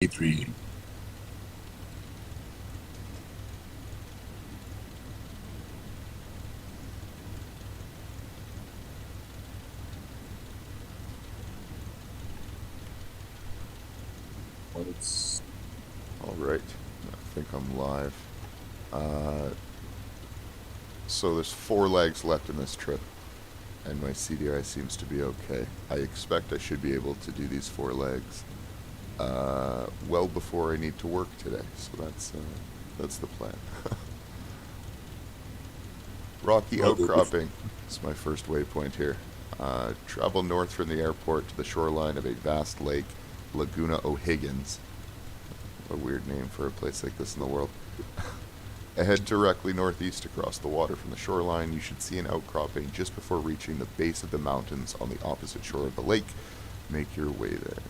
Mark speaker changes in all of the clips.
Speaker 1: E3. Let's.
Speaker 2: All right, I think I'm live. Uh, so there's 4 legs left in this trip, and my CDI seems to be okay. I expect I should be able to do these 4 legs well before I need to work today. So that's the plan. Rocky
Speaker 1: Well,
Speaker 2: Outcropping is my first waypoint here. Travel north from the airport to the shoreline of a vast lake, Laguna O'Higgins. A weird name for a place like this in the world. Head directly northeast across the water from the shoreline. You should see an outcropping just before reaching the base of the mountains on the opposite shore of the lake. Make your way there.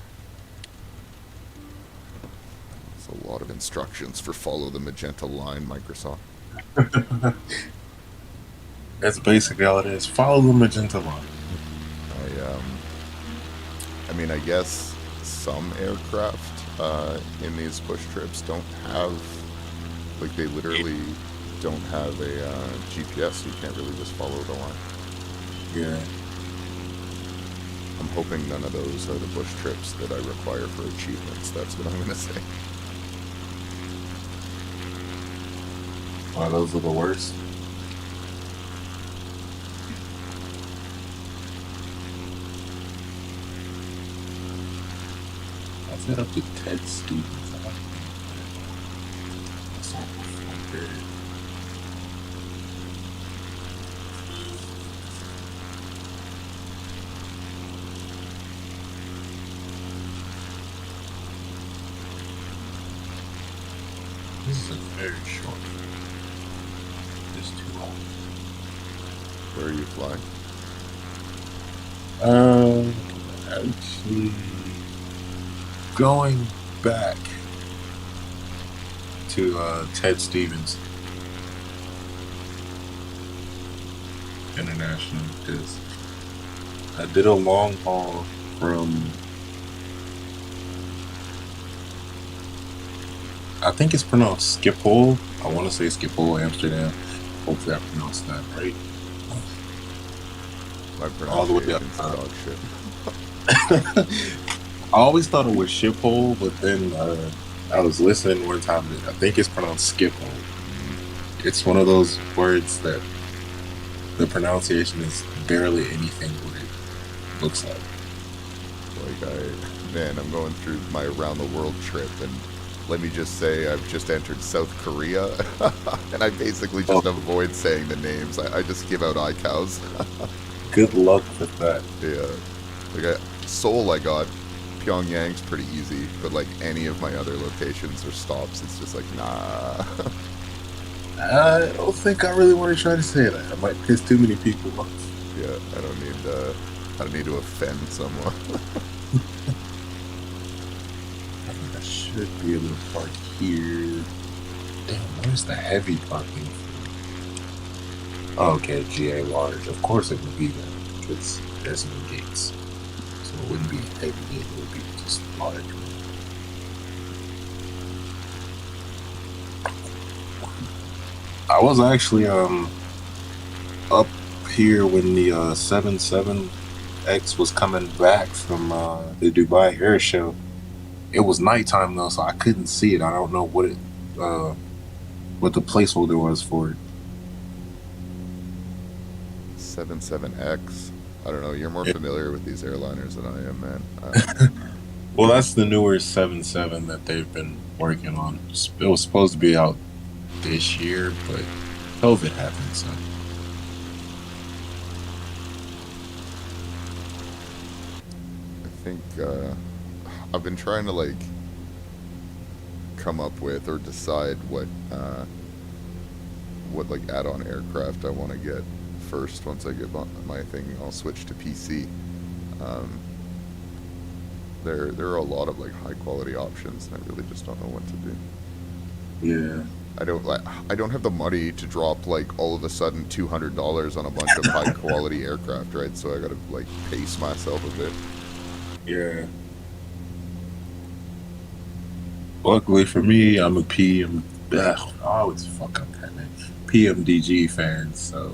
Speaker 2: That's a lot of instructions for follow the magenta line, Microsoft.
Speaker 1: that's basically all it is. Follow the magenta line.
Speaker 2: I mean, I guess some aircraft in these bush trips don't have, like, they literally don't have a GPS, so you can't really just follow the line.
Speaker 1: Yeah.
Speaker 2: I'm hoping none of those are the bush trips that I require for achievements. That's what I'm going to say.
Speaker 1: Wow, those are the worst. I set up to Ted Stevens. That's not good. This is a very short. Just 2 hours.
Speaker 2: Where are you flying?
Speaker 1: Actually, going back to Ted Stevens International because I did a long haul from, I think it's pronounced Schiphol. I want to say Schiphol, Amsterdam. Hopefully I pronounced that right.
Speaker 2: My
Speaker 1: All the way up.
Speaker 2: pronunciation's dog shit.
Speaker 1: I always thought it was Schiphol, but then I was listening one time. I think it's pronounced Schiphol. It's one of those words that the pronunciation is barely anything what it looks like.
Speaker 2: Man, I'm going through my around the world trip, and let me just say I've just entered South Korea, and I basically just avoid saying the names. I just give out iCows.
Speaker 1: Good luck with that.
Speaker 2: Yeah. Seoul I got. Pyongyang's pretty easy, but like any of my other locations or stops, it's just like, nah.
Speaker 1: I don't think I really want to try to say that. I might piss too many people off.
Speaker 2: Yeah, I don't need to offend someone.
Speaker 1: I think I should be able to park here. Damn, where's the heavy parking? Oh, okay, GA large. Of course it would be there because there's no gates. So it wouldn't be a heavy gate, it would be just large. I was actually up here when the 77X was coming back from the Dubai Air Show. It was nighttime though, so I couldn't see it. I don't know what the placeholder was for it.
Speaker 2: 77X. I don't know. You're more familiar with these airliners than I am, man.
Speaker 1: Well, that's the newer 77 that they've been working on. It was supposed to be out this year, but COVID happened, so.
Speaker 2: I think I've been trying to like come up with or decide what like add-on aircraft I want to get first. Once I get my thing, I'll switch to PC. There are a lot of like high quality options, and I really just don't know what to do.
Speaker 1: Yeah.
Speaker 2: I don't have the money to drop like all of a sudden $200 on a bunch of high quality aircraft, right? So I gotta like pace myself a bit.
Speaker 1: Yeah. Luckily for me, I'm a PM. Ugh, I always fuck up that name. PMDG fan. So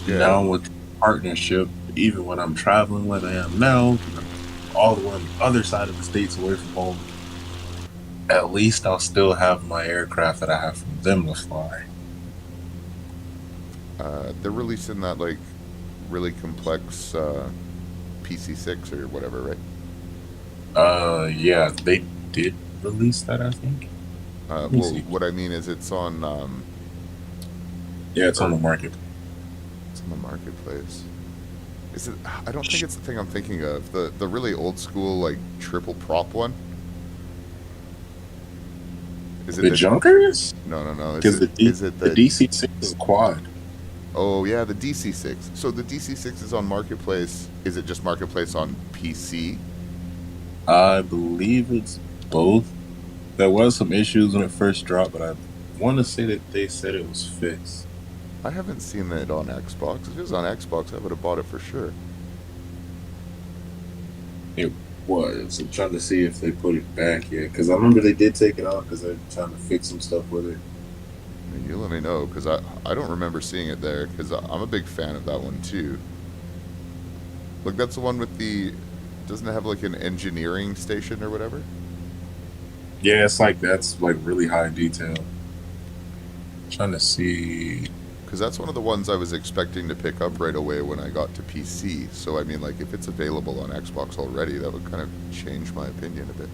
Speaker 2: Yeah.
Speaker 1: now with the partnership, even when I'm traveling like I am now, 'cause I'm all the way on the other side of the states away from home, at least I'll still have my aircraft that I have from them to fly.
Speaker 2: They're releasing that like really complex PC6 or whatever, right?
Speaker 1: Yeah, they did release that, I think. Let me
Speaker 2: Well,
Speaker 1: see.
Speaker 2: what I mean is it's on
Speaker 1: Yeah, it's on
Speaker 2: or
Speaker 1: the market.
Speaker 2: it's on the marketplace. Is it? I don't think it's the thing I'm thinking of. The really old school like triple prop one. Is it
Speaker 1: The
Speaker 2: the?
Speaker 1: Junkers?
Speaker 2: No, no, no.
Speaker 1: Because
Speaker 2: Is it
Speaker 1: the
Speaker 2: the?
Speaker 1: DC6 is a quad.
Speaker 2: Oh yeah, the DC6. So the DC6 is on marketplace. Is it just marketplace on PC?
Speaker 1: I believe it's both. There was some issues when it first dropped, but I want to say that they said it was fixed.
Speaker 2: I haven't seen it on Xbox. If it was on Xbox, I would have bought it for sure.
Speaker 1: It was. I'm trying to see if they put it back yet, because I remember they did take it out because they're trying to fix some stuff with it.
Speaker 2: You let me know because I don't remember seeing it there because I'm a big fan of that one too. Like that's the one with the doesn't it have like an engineering station or whatever?
Speaker 1: Yeah, it's like that's like really high detail. Trying to see.
Speaker 2: Because that's one of the ones I was expecting to pick up right away when I got to PC. So I mean, like if it's available on Xbox already, that would kind of change my opinion a bit.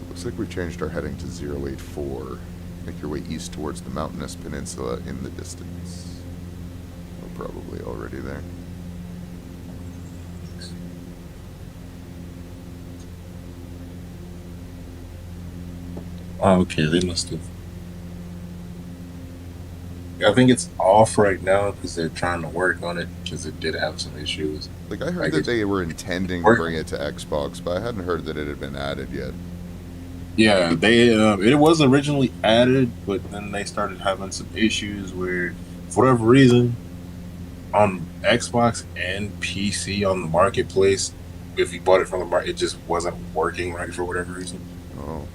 Speaker 2: Looks like we changed our heading to 084. Make your way east towards the mountainous peninsula in the distance. We're probably already there.
Speaker 1: Oh, okay, they must have. I think it's off right now because they're trying to work on it because it did have some issues.
Speaker 2: Like I heard
Speaker 1: Like
Speaker 2: that
Speaker 1: it's
Speaker 2: they were intending to bring
Speaker 1: working.
Speaker 2: it to Xbox, but I hadn't heard that it had been added yet.
Speaker 1: Yeah, they it was originally added, but then they started having some issues where, for whatever reason, on Xbox and PC on the marketplace, if you bought it from the market, it just wasn't working right for whatever reason.
Speaker 2: Oh,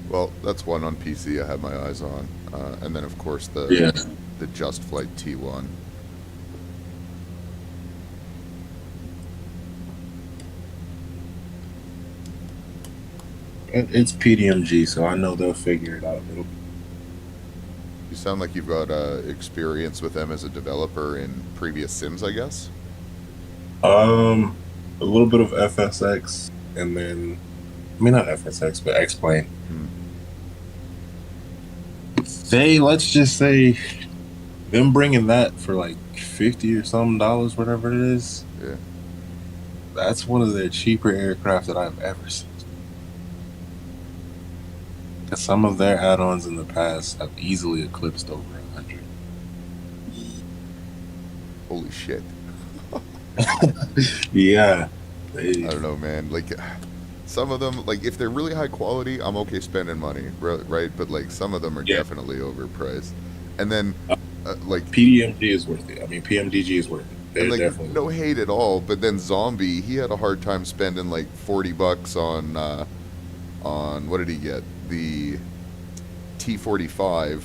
Speaker 2: well, that's one on PC I had my eyes on, and then of course
Speaker 1: Yeah,
Speaker 2: the Just Flight T1.
Speaker 1: it's PDMG, so I know they'll figure it out.
Speaker 2: You sound like you've got experience with them as a developer in previous Sims, I guess.
Speaker 1: Um, a little bit of FSX, and then I mean not FSX, but X-Plane.
Speaker 2: Hmm.
Speaker 1: They let's just say them bringing that for like 50 or some dollars, whatever it is.
Speaker 2: Yeah.
Speaker 1: That's one of the cheaper aircraft that I've ever seen. 'Cause some of their add-ons in the past have easily eclipsed over 100.
Speaker 2: Holy shit.
Speaker 1: Yeah,
Speaker 2: I don't know, man. Like, some of them, like, if they're really high quality, I'm okay spending money, right? But, like, some of them are
Speaker 1: yeah.
Speaker 2: definitely overpriced. And then, like,
Speaker 1: PDMG is worth it. I mean, PMDG is worth it.
Speaker 2: and,
Speaker 1: They're
Speaker 2: like,
Speaker 1: definitely
Speaker 2: no
Speaker 1: worth
Speaker 2: hate at all, but then Zombie, he had a hard time spending, like, $40 on, what did he get? The T-45.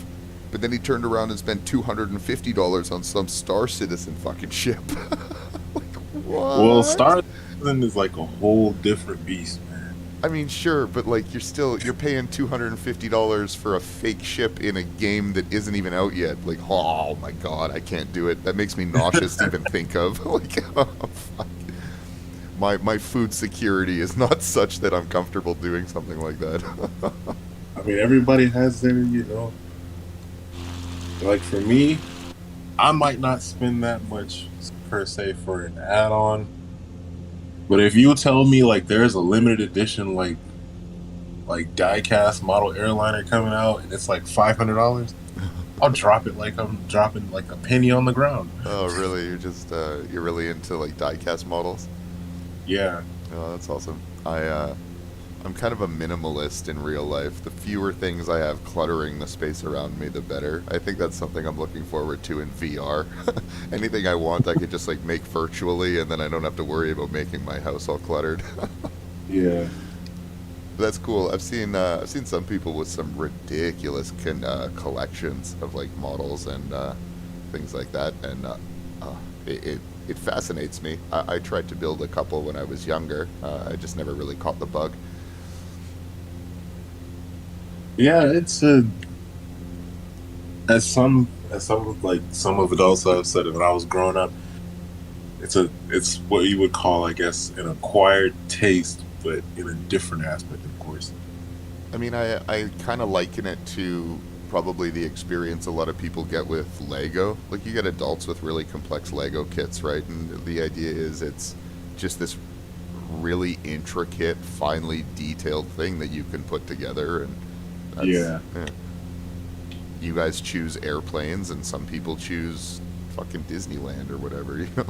Speaker 2: But then he turned around and spent $250 on some Star Citizen fucking ship. Like,
Speaker 1: it. Well,
Speaker 2: what?
Speaker 1: Star Citizen is like a whole different beast, man.
Speaker 2: I mean, sure, but like you're paying $250 for a fake ship in a game that isn't even out yet. Like, oh my god, I can't do it. That makes me nauseous to even think of. Like, oh, fuck. My food security is not such that I'm comfortable doing something like that.
Speaker 1: I mean, everybody has their, like for me, I might not spend that much per se for an add-on, but if you tell me like there's a limited edition like diecast model airliner coming out and it's like $500, I'll drop it like I'm dropping like a penny on the ground.
Speaker 2: Oh, really? You're really into like diecast models?
Speaker 1: Yeah,
Speaker 2: Oh, that's awesome. I I'm kind of a minimalist in real life. The fewer things I have cluttering the space around me, the better. I think that's something I'm looking forward to in VR. Anything I want, I could just like make virtually, and then I don't have to worry about making my house all cluttered.
Speaker 1: Yeah.
Speaker 2: That's cool. I've seen some people with some ridiculous collections of like models and things like that, and it fascinates me. I tried to build a couple when I was younger. I just never really caught the bug.
Speaker 1: Yeah, it's as some of like some of adults have said it when I was growing up, it's what you would call, I guess, an acquired taste, but in a different aspect, of course.
Speaker 2: I mean, I kind of liken it to probably the experience a lot of people get with Lego. Like, you get adults with really complex Lego kits, right? And the idea is it's just this really intricate, finely detailed thing that you can put together. And that's,
Speaker 1: Yeah.
Speaker 2: yeah. You guys choose airplanes, and some people choose fucking Disneyland or whatever, you know?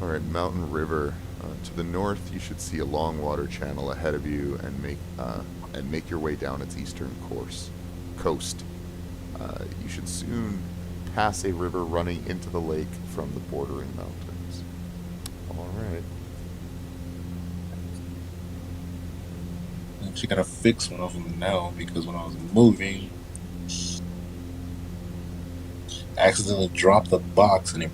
Speaker 2: All right, Mountain River. To the north, you should see a long water channel ahead of you, and make your way down its eastern coast. You should soon pass a river running into the lake from the bordering mountains. All right.
Speaker 1: I actually gotta fix one of them now because when I was moving, I accidentally dropped the box and it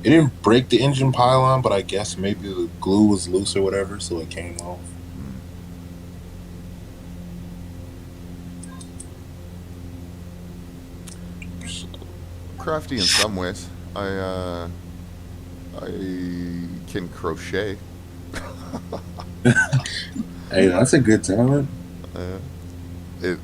Speaker 1: didn't break the engine pylon, but I guess maybe the glue was loose or whatever, so it came off.
Speaker 2: Hmm. Crafty in some ways. I can crochet.
Speaker 1: Hey, that's a good talent.
Speaker 2: Uh, it.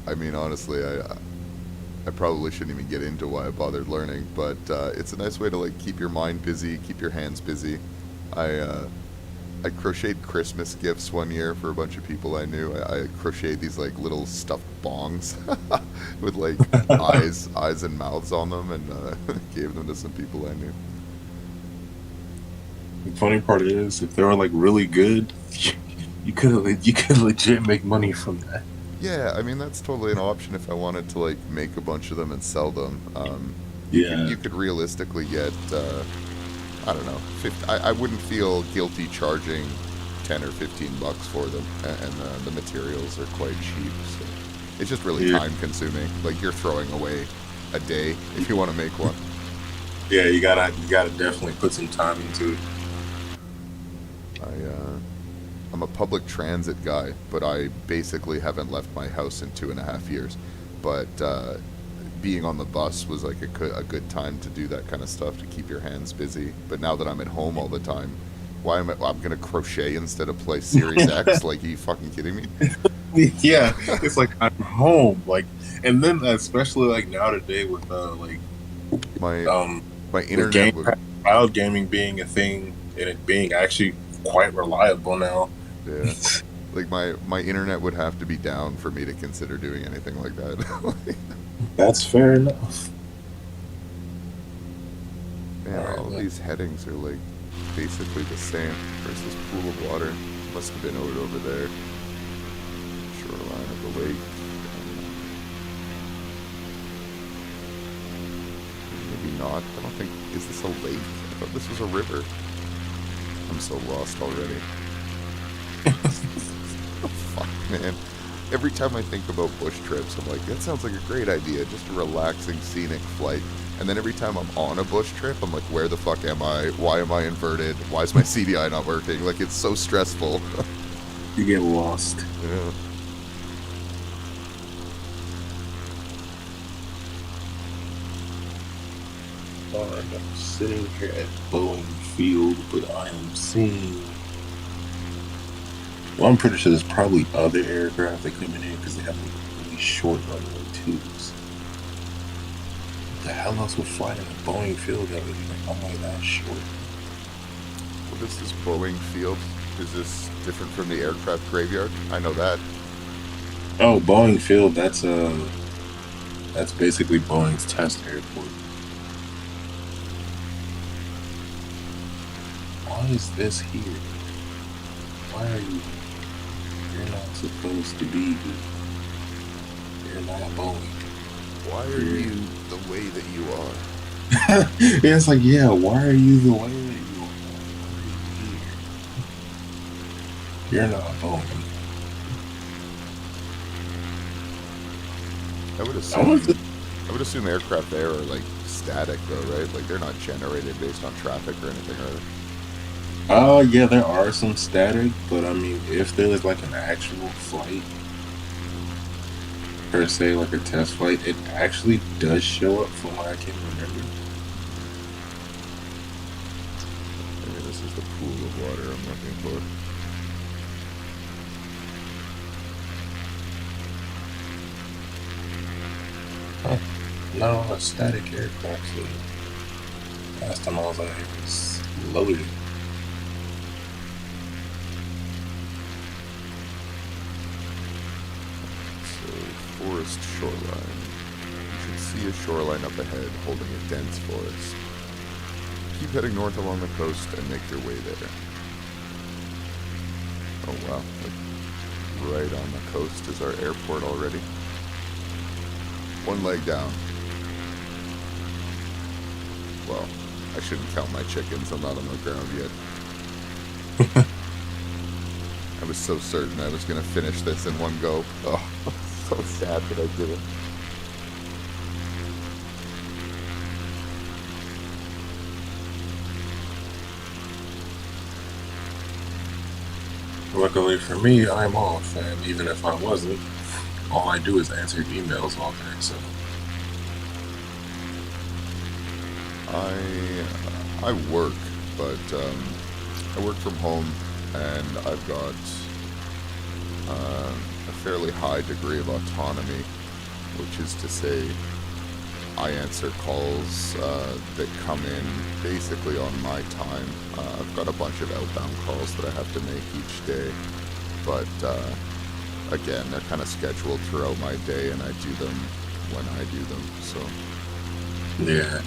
Speaker 2: I mean, honestly, I probably shouldn't even get into why I bothered learning, but it's a nice way to like keep your mind busy, keep your hands busy. I I crocheted Christmas gifts one year for a bunch of people I knew. I crocheted these like little stuffed bongs with like eyes and mouths on them, and gave them to some people I knew.
Speaker 1: The funny part is, if they were like really good, you could legit make money from that.
Speaker 2: Yeah, I mean that's totally an option if I wanted to like make a bunch of them and sell them.
Speaker 1: Yeah.
Speaker 2: You could realistically get I don't know, 50, I wouldn't feel guilty charging 10 or 15 bucks for them, and the materials are quite cheap. So it's just really
Speaker 1: Yeah.
Speaker 2: time consuming. Like you're throwing away a day if you want to make one.
Speaker 1: Yeah, you gotta definitely put some time into it.
Speaker 2: I'm a public transit guy, but I basically haven't left my house in 2.5 years. But being on the bus was like a good time to do that kind of stuff to keep your hands busy. But now that I'm at home all the time, I'm gonna crochet instead of play Series X? Like, are you fucking kidding me?
Speaker 1: Yeah, it's like I'm home, like, and then especially like now today with like
Speaker 2: My
Speaker 1: um
Speaker 2: my
Speaker 1: with
Speaker 2: internet would
Speaker 1: cloud gaming being a thing and it being actually quite reliable now.
Speaker 2: yeah. Like my internet would have to be down for me to consider doing anything like that.
Speaker 1: That's fair enough.
Speaker 2: Man,
Speaker 1: All right,
Speaker 2: all of
Speaker 1: look.
Speaker 2: these headings are like basically the same. There's this pool of water. Must have been out over there. Shoreline of the lake. Maybe not. I don't think. Is this a lake? I thought this was a river. I'm so lost already. Fuck, man. Every time I think about bush trips, I'm like, that sounds like a great idea. Just a relaxing, scenic flight. And then every time I'm on a bush trip, I'm like, where the fuck am I? Why am I inverted? Why is my CDI not working? Like, it's so stressful.
Speaker 1: You get lost.
Speaker 2: Yeah.
Speaker 1: Alright, I'm sitting here at Boeing Field, but I am seeing. Well, I'm pretty sure there's probably other aircraft that come in here because they have like really short runway twos. What the hell else would fly in a Boeing Field that would be like runway that short?
Speaker 2: What is this Boeing field? Is this different from the aircraft graveyard? I know that.
Speaker 1: Oh, Boeing Field. That's basically Boeing's test airport. why is this here? Why are you? You're not supposed to be here. You're not Boeing.
Speaker 2: Why are
Speaker 1: You're.
Speaker 2: you the way that you are?
Speaker 1: Yeah, it's like, yeah, why are you the way that you are? Why are you here? You're not Boeing.
Speaker 2: I would
Speaker 1: I want to.
Speaker 2: assume I would assume aircraft there are like static though, right? Like they're not generated based on traffic or anything, are they?
Speaker 1: Yeah, there are some static, but I mean, if there was like an actual flight per se, like a test flight, it actually does show up from what I can remember.
Speaker 2: Maybe this is the pool of water I'm looking for.
Speaker 1: Huh. No, a static aircraft. So last time I was out here, it was loaded.
Speaker 2: So, forest shoreline. You should see a shoreline up ahead holding a dense forest. Keep heading north along the coast and make your way there. Oh wow, like right on the coast is our airport already. One leg down. Well, I shouldn't count my chickens, I'm not on the ground yet. I was so certain I was going to finish this in one go. Oh, so sad that I didn't.
Speaker 1: Luckily for me, I'm off, and even if I wasn't, all I do is answer emails all day. So
Speaker 2: I work, but I work from home, and I've got a fairly high degree of autonomy, which is to say, I answer calls that come in basically on my time. I've got a bunch of outbound calls that I have to make each day, but again, they're kind of scheduled throughout my day, and I do them when I do them. So
Speaker 1: yeah,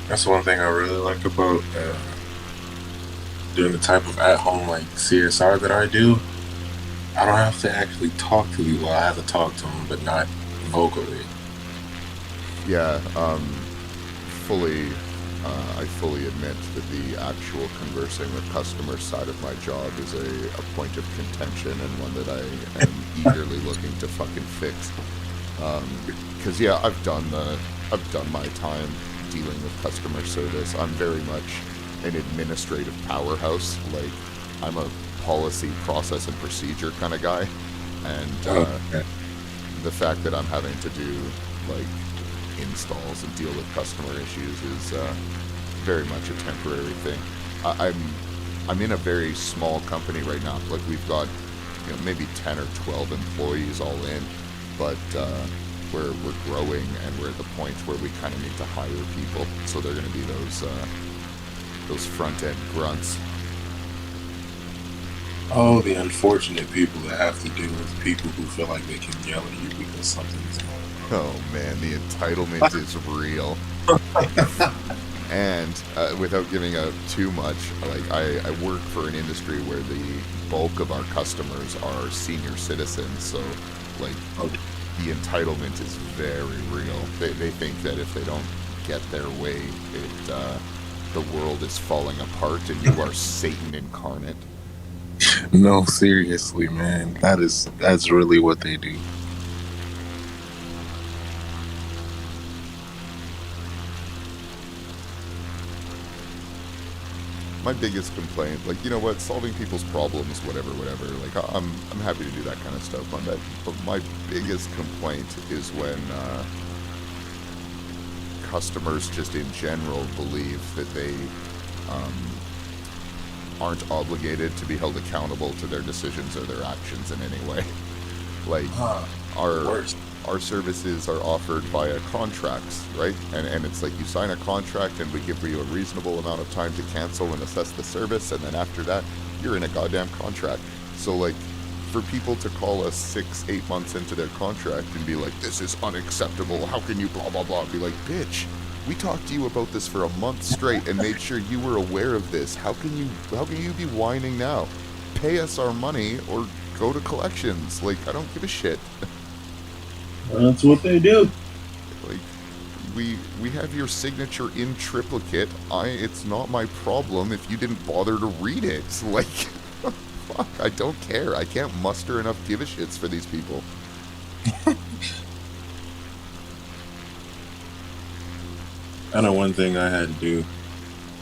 Speaker 1: that's one thing I really like about doing the type of at-home like CSR that I do. I don't have to actually talk to people. I have to talk to them, but not vocally.
Speaker 2: yeah, fully. I fully admit that the actual conversing with customers side of my job is a point of contention and one that I am eagerly looking to fucking fix. Because yeah, I've done my time dealing with customer service. I'm very much an administrative powerhouse. Like I'm a policy, process, and procedure kind of guy, and
Speaker 1: Okay.
Speaker 2: the fact that I'm having to do like installs and deal with customer issues is very much a temporary thing. I'm in a very small company right now. Like we've got maybe 10 or 12 employees all in, but we're growing and we're at the point where we kind of need to hire people. So they're going to be those front end grunts.
Speaker 1: Oh, the unfortunate people that have to deal with people who feel like they can yell at you because something's going
Speaker 2: Oh man, the entitlement is real. And without giving out too much, like I work for an industry where the bulk of our customers are senior citizens, so like
Speaker 1: on.
Speaker 2: the entitlement is very real. They think that if they don't get their way, the world is falling apart and you are Satan incarnate.
Speaker 1: No, seriously, man. That's really what they do.
Speaker 2: My biggest complaint, like what, solving people's problems, whatever. Like I'm happy to do that kind of stuff on that. But my biggest complaint is when customers just in general believe that they um, aren't obligated to be held accountable to their decisions or their actions in any way. Like
Speaker 1: The
Speaker 2: our
Speaker 1: worst.
Speaker 2: our services are offered via contracts, right? And it's like you sign a contract and we give you a reasonable amount of time to cancel and assess the service, and then after that, you're in a goddamn contract. So like for people to call us 6-8 months into their contract and be like, this is unacceptable, how can you blah blah blah, be like, bitch, We talked to you about this for a month straight and made sure you were aware of this. How can you be whining now? Pay us our money or go to collections. Like, I don't give a shit.
Speaker 3: That's what they do.
Speaker 2: Like, we have your signature in triplicate. It's not my problem if you didn't bother to read it. Like, fuck, I don't care. I can't muster enough give a shits for these people.
Speaker 1: I know one thing I had to do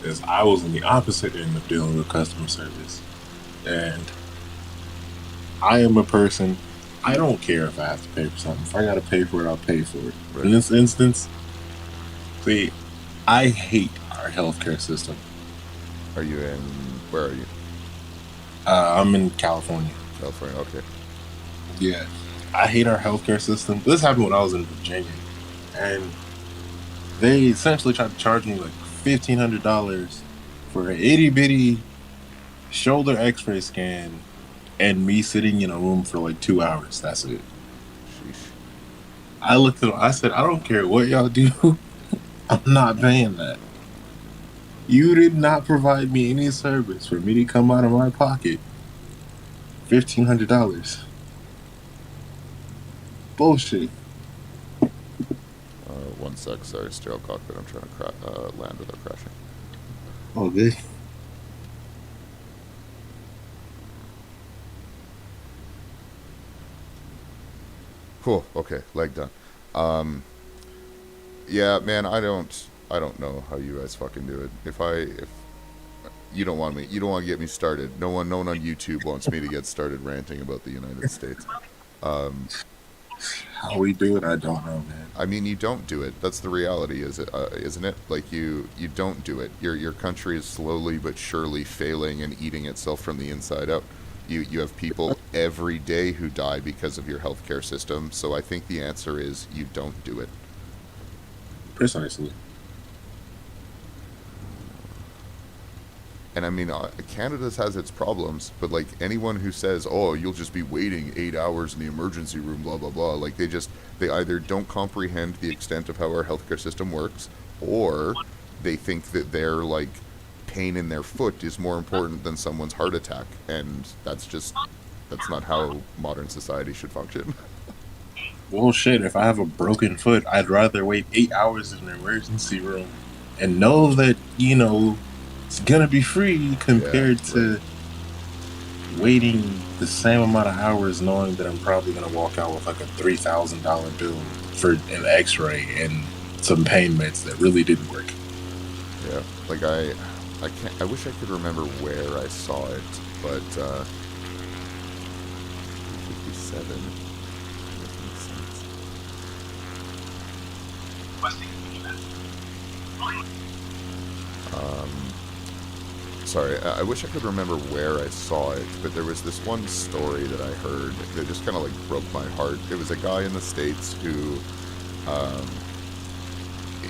Speaker 1: is I was in the opposite end of dealing with customer service, and I am a person. I don't care if I have to pay for something. If I gotta pay for it, I'll pay for it.
Speaker 2: Right.
Speaker 1: In this instance, see, I hate our healthcare system.
Speaker 2: Are you in? Where are you?
Speaker 1: I'm in California.
Speaker 2: California. Okay.
Speaker 1: Yeah, I hate our healthcare system. This happened when I was in Virginia, and they essentially tried to charge me like $1,500 for an itty bitty shoulder X-ray scan, and me sitting in a room for like 2 hours. That's it.
Speaker 2: Sheesh.
Speaker 1: I looked at them. I said, I don't care what y'all do. I'm not paying that. You did not provide me any service for me to come out of my pocket. $1,500. Bullshit.
Speaker 2: One sec. Sorry, sterile cockpit. I'm trying to land without crashing.
Speaker 1: Oh, good.
Speaker 2: Cool. Okay, leg done. Yeah, man, I don't know how you guys fucking do it. If you don't want to get me started. No one on YouTube wants me to get started ranting about the United States.
Speaker 1: How we do it, I don't know, man.
Speaker 2: I mean, you don't do it. That's the reality, isn't it? Like you don't do it. Your country is slowly but surely failing and eating itself from the inside out. You have people every day who die because of your healthcare system. So I think the answer is you don't do it.
Speaker 1: Precisely.
Speaker 2: And I mean, Canada has its problems, but like anyone who says, "Oh, you'll just be waiting 8 hours in the emergency room," blah blah blah, like they either don't comprehend the extent of how our healthcare system works, or they think that their like pain in their foot is more important than someone's heart attack, and that's not how modern society should function.
Speaker 1: Well, shit, if I have a broken foot, I'd rather wait 8 hours in an emergency room and know that, it's gonna be free compared to waiting the same amount of hours knowing that I'm probably gonna walk out with like a $3,000 bill for an x-ray and some pain meds that really didn't work.
Speaker 2: Yeah, like I can't. I wish I could remember where I saw it, but 57. Sorry, I wish I could remember where I saw it, but there was this one story that I heard that just kind of like broke my heart. It was a guy in the States who,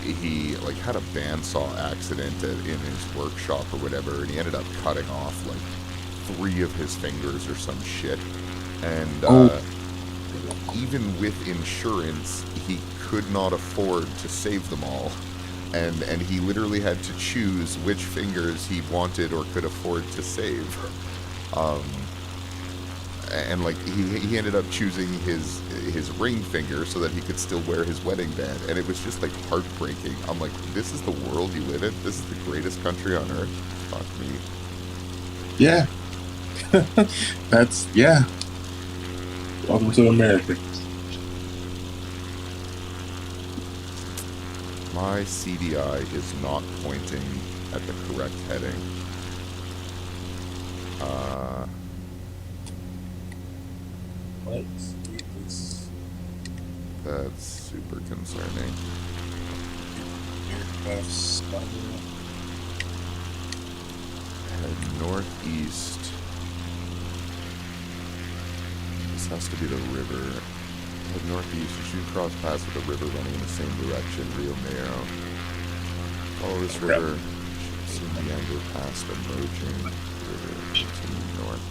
Speaker 2: he like had a bandsaw accident in his workshop or whatever, and he ended up cutting off like 3 of his fingers or some shit. And even with insurance, he could not afford to save them all. And he literally had to choose which fingers he wanted or could afford to save. And like he ended up choosing his ring finger so that he could still wear his wedding band, and it was just like heartbreaking. I'm like, this is the world you live in. This is the greatest country on earth. Fuck me.
Speaker 1: Yeah. Yeah. Welcome to America.
Speaker 2: My CDI is not pointing at the correct heading.
Speaker 1: Let's get this
Speaker 2: That's super concerning.
Speaker 1: aircraft started.
Speaker 2: Head northeast. This has to be the river. Head northeast. You should cross paths with the river running in the same direction, Rio Mayo. Follow this river. Soon the Angle past emerging river. Continue north.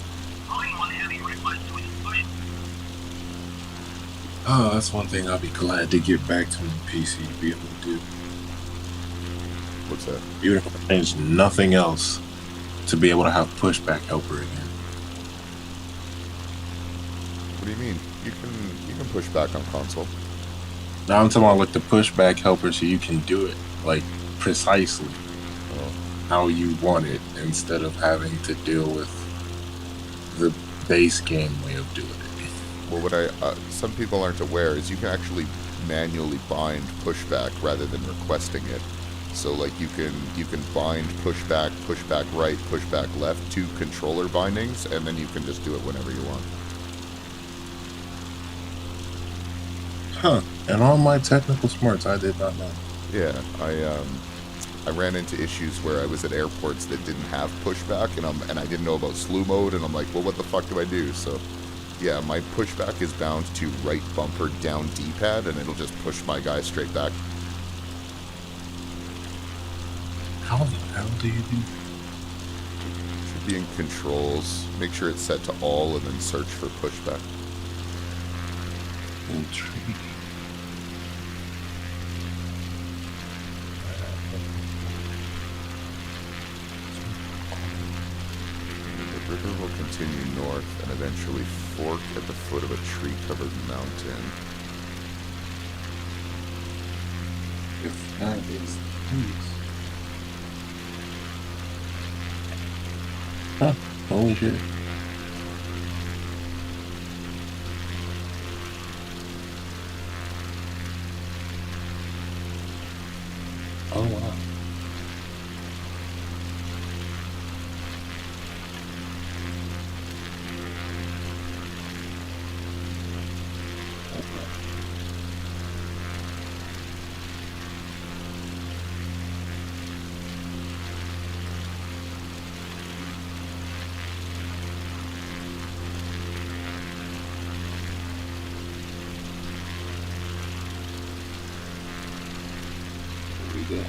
Speaker 1: Oh, that's one thing I'll be glad to get back to my PC to be able to do.
Speaker 2: What's that?
Speaker 1: Even if I change nothing else, to be able to have pushback helper again.
Speaker 2: What do you mean? You can push back on console.
Speaker 1: Now I'm talking about like the pushback helper, so you can do it like precisely
Speaker 2: Oh.
Speaker 1: how you want it instead of having to deal with the base game way of doing it.
Speaker 2: Well, what some people aren't aware is you can actually manually bind pushback rather than requesting it. So like you can bind pushback right, pushback left to controller bindings, and then you can just do it whenever you want.
Speaker 1: Huh. And all my technical smarts, I did not know.
Speaker 2: Yeah, I ran into issues where I was at airports that didn't have pushback, and I didn't know about slew mode, and I'm like, well, what the fuck do I do? So, yeah, my pushback is bound to right bumper down D-pad, and it'll just push my guy straight back.
Speaker 1: How the hell do you do?
Speaker 2: Should be in controls. Make sure it's set to all, and then search for pushback.
Speaker 1: Intriguing.
Speaker 2: The river will continue north and eventually fork at the foot of a tree-covered mountain.
Speaker 1: If that is the case. Huh. Holy shit. Oh wow. Here we go.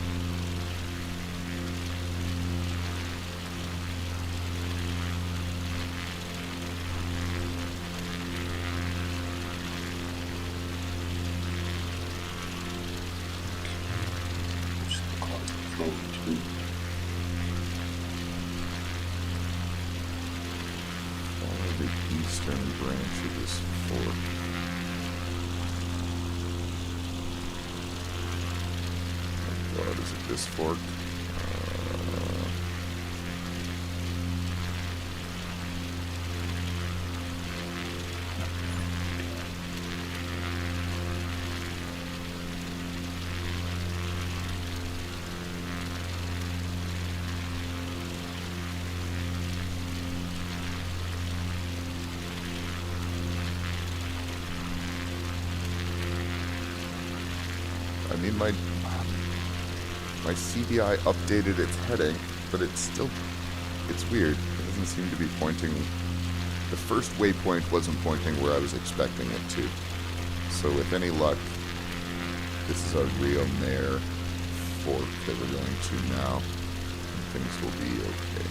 Speaker 2: Follow the eastern branch of this fork. Oh god, is it this fork? I mean, my CDI updated its heading, but it's weird. It doesn't seem to be pointing. The first waypoint wasn't pointing where I was expecting it to. So with any luck, this is our Rio Mare fork that we're going to now, and things will be okay.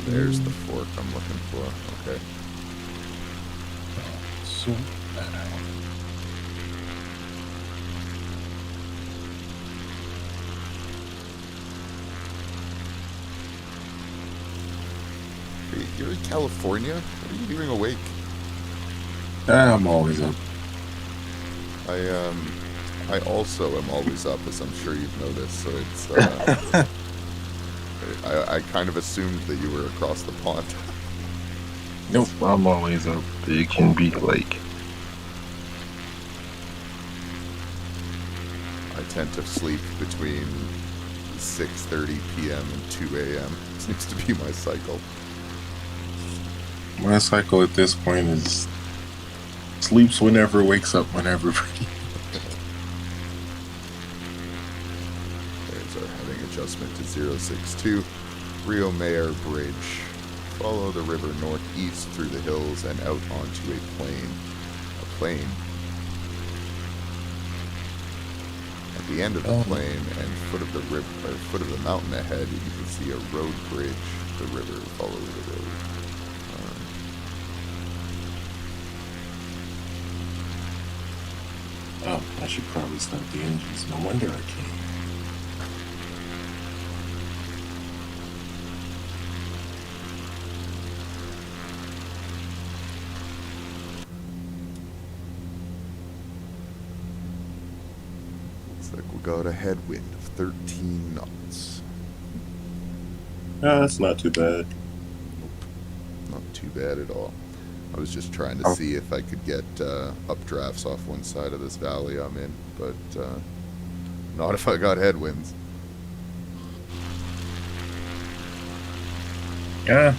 Speaker 2: There's the fork I'm looking for. Okay.
Speaker 1: Sort that out.
Speaker 2: You're in California? What are you doing awake?
Speaker 1: I'm always up.
Speaker 2: I also am always up, as I'm sure you've noticed. So it's I kind of assumed that you were across the pond.
Speaker 1: Nope, I'm always up. It can be like,
Speaker 2: I tend to sleep between 6:30 p.m. and 2 a.m. Seems to be my cycle.
Speaker 1: my cycle at this point is sleeps whenever, wakes up whenever.
Speaker 2: There's our heading adjustment to 062. Rio Mayor Bridge. Follow the river northeast through the hills and out onto a plain. A plain. At the end of the plain and foot of the foot of the mountain ahead, you can see a road bridge. The river. Follow the road.
Speaker 1: Oh, I should probably start the engines. No wonder I can't.
Speaker 2: Looks like we got a headwind of 13 knots.
Speaker 1: That's not too bad.
Speaker 2: Not too bad at all. I was just trying to
Speaker 1: Oh.
Speaker 2: see if I could get updrafts off one side of this valley I'm in, but not if I got headwinds.
Speaker 1: Yeah.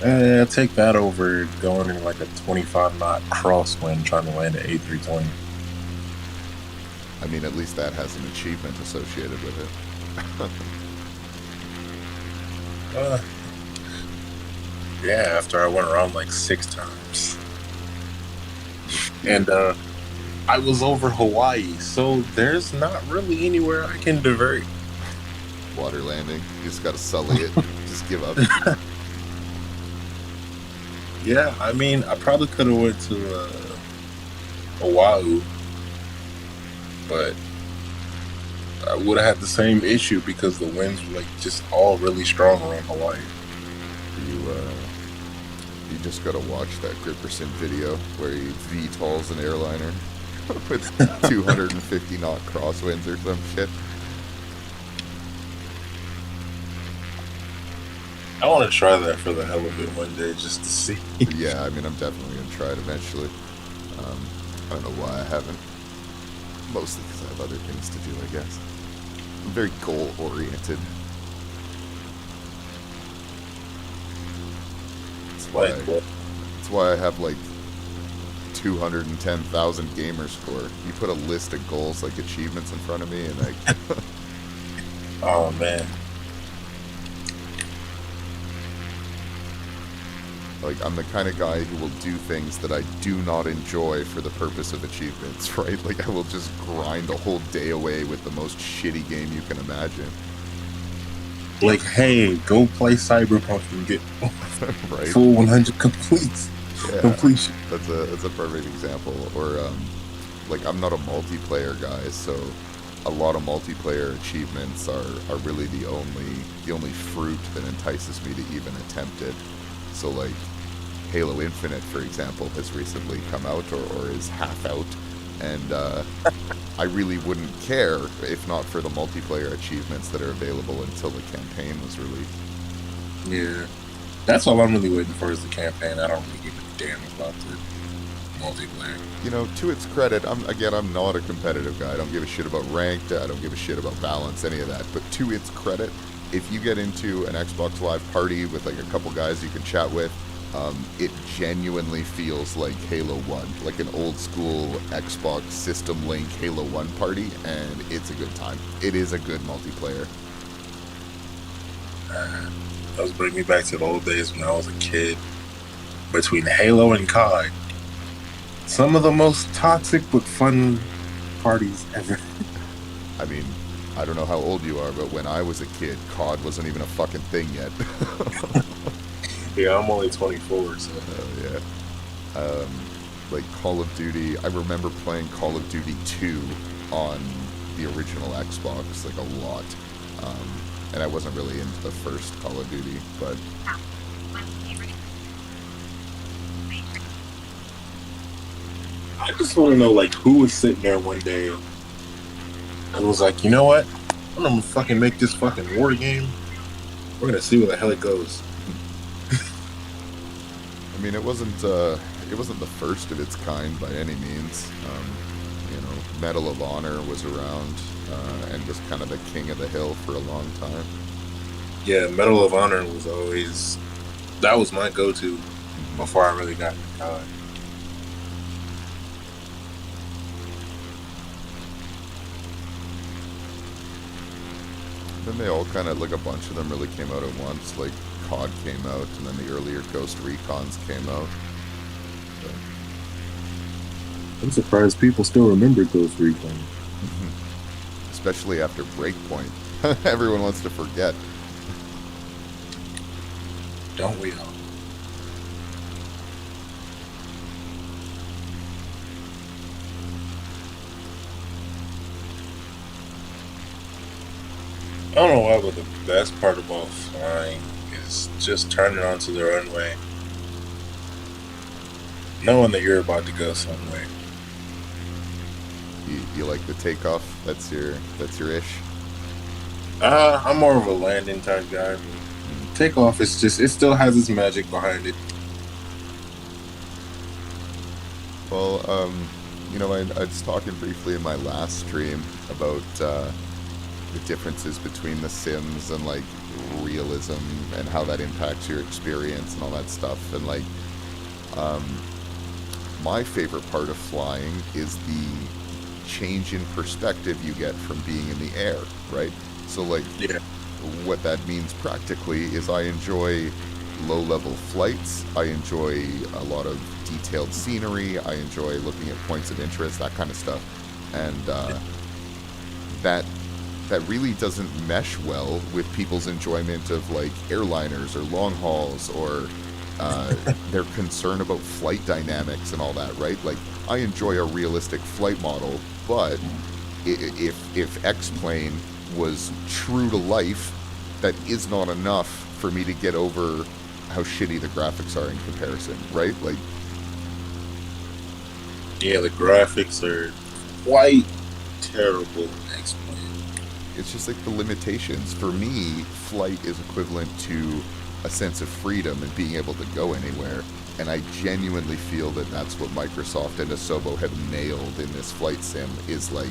Speaker 1: I'll take that over going in like a 25 knot crosswind trying to land an A320.
Speaker 2: I mean, at least that has an achievement associated with it.
Speaker 1: Yeah, after I went around like 6 times. And I was over Hawaii, so there's not really anywhere I can divert.
Speaker 2: Water landing, you just gotta sully it. Just give up.
Speaker 1: Yeah, I mean, I probably could have went to Oahu, but I would have had the same issue because the winds were like just all really strong around Hawaii.
Speaker 2: You just gotta watch that Gripperson video where he VTOLs an airliner with 250 knot crosswinds or some shit.
Speaker 1: I want to try that for the hell of it one day just to see.
Speaker 2: Yeah, I mean, I'm definitely gonna try it eventually. I don't know why I haven't. Mostly because I have other things to do, I guess. I'm very goal oriented. That's why I have like 210,000 gamer score. You put a list of goals like achievements in front of me, and like,
Speaker 1: Oh man,
Speaker 2: like I'm the kind of guy who will do things that I do not enjoy for the purpose of achievements, right? Like I will just grind a whole day away with the most shitty game you can imagine.
Speaker 1: like hey, go play Cyberpunk and get
Speaker 2: Right?
Speaker 1: full 100 completes.
Speaker 2: Yeah,
Speaker 1: Completion.
Speaker 2: that's a perfect example. Or like I'm not a multiplayer guy, so a lot of multiplayer achievements are really the only fruit that entices me to even attempt it. So like Halo Infinite, for example, has recently come out or is half out, and I really wouldn't care if not for the multiplayer achievements that are available until the campaign was released.
Speaker 1: Yeah, that's all I'm really waiting for is the campaign. I don't really give a damn about the multiplayer.
Speaker 2: You know, to its credit, I'm not a competitive guy. I don't give a shit about ranked. I don't give a shit about balance, any of that. But to its credit, if you get into an Xbox Live party with like a couple guys you can chat with, it genuinely feels like Halo 1, like an old school Xbox System Link Halo 1 party, and it's a good time. It is a good multiplayer.
Speaker 1: That was bringing me back to the old days when I was a kid. Between Halo and COD, some of the most toxic but fun parties ever.
Speaker 2: I mean, I don't know how old you are, but when I was a kid, COD wasn't even a fucking thing yet.
Speaker 1: Yeah, I'm only 24, so.
Speaker 2: Yeah. Like Call of Duty, I remember playing Call of Duty 2 on the original Xbox, like a lot. And I wasn't really into the first Call of Duty, but
Speaker 1: I just want to know, like, who was sitting there one day and was like, you know what? I'm gonna fucking make this fucking war game. We're gonna see where the hell it goes.
Speaker 2: I mean, it wasn't the first of its kind by any means. Medal of Honor was around and was kind of the king of the hill for a long time.
Speaker 1: Yeah, Medal of Honor was always that was my go-to before I really got into college.
Speaker 2: Then they all kind of, like, a bunch of them really came out at once. Like, COD came out, and then the earlier Ghost Recons came out. But
Speaker 3: I'm surprised people still remember Ghost Recon.
Speaker 2: especially after Breakpoint, everyone wants to forget.
Speaker 1: Don't we all? I don't know why, but the best part about flying is just turning onto the runway, knowing that you're about to go somewhere.
Speaker 2: You like the takeoff? That's your ish.
Speaker 1: I'm more of a landing type guy. Takeoff is just it still has its magic behind it.
Speaker 2: Well, I was talking briefly in my last stream about the differences between the Sims and, like, realism and how that impacts your experience and all that stuff. And, like, my favorite part of flying is the change in perspective you get from being in the air, right? So, like,
Speaker 1: Yeah.
Speaker 2: what that means practically is I enjoy low-level flights. I enjoy a lot of detailed scenery. I enjoy looking at points of interest, that kind of stuff. And that really doesn't mesh well with people's enjoyment of, like, airliners or long hauls or their concern about flight dynamics and all that, right? Like, I enjoy a realistic flight model, but if X-Plane was true to life, that is not enough for me to get over how shitty the graphics are in comparison, right? Like,
Speaker 1: Yeah, the graphics are quite terrible in X-Plane.
Speaker 2: it's just like the limitations. For me, flight is equivalent to a sense of freedom and being able to go anywhere. And I genuinely feel that that's what Microsoft and Asobo have nailed in this flight sim, is, like,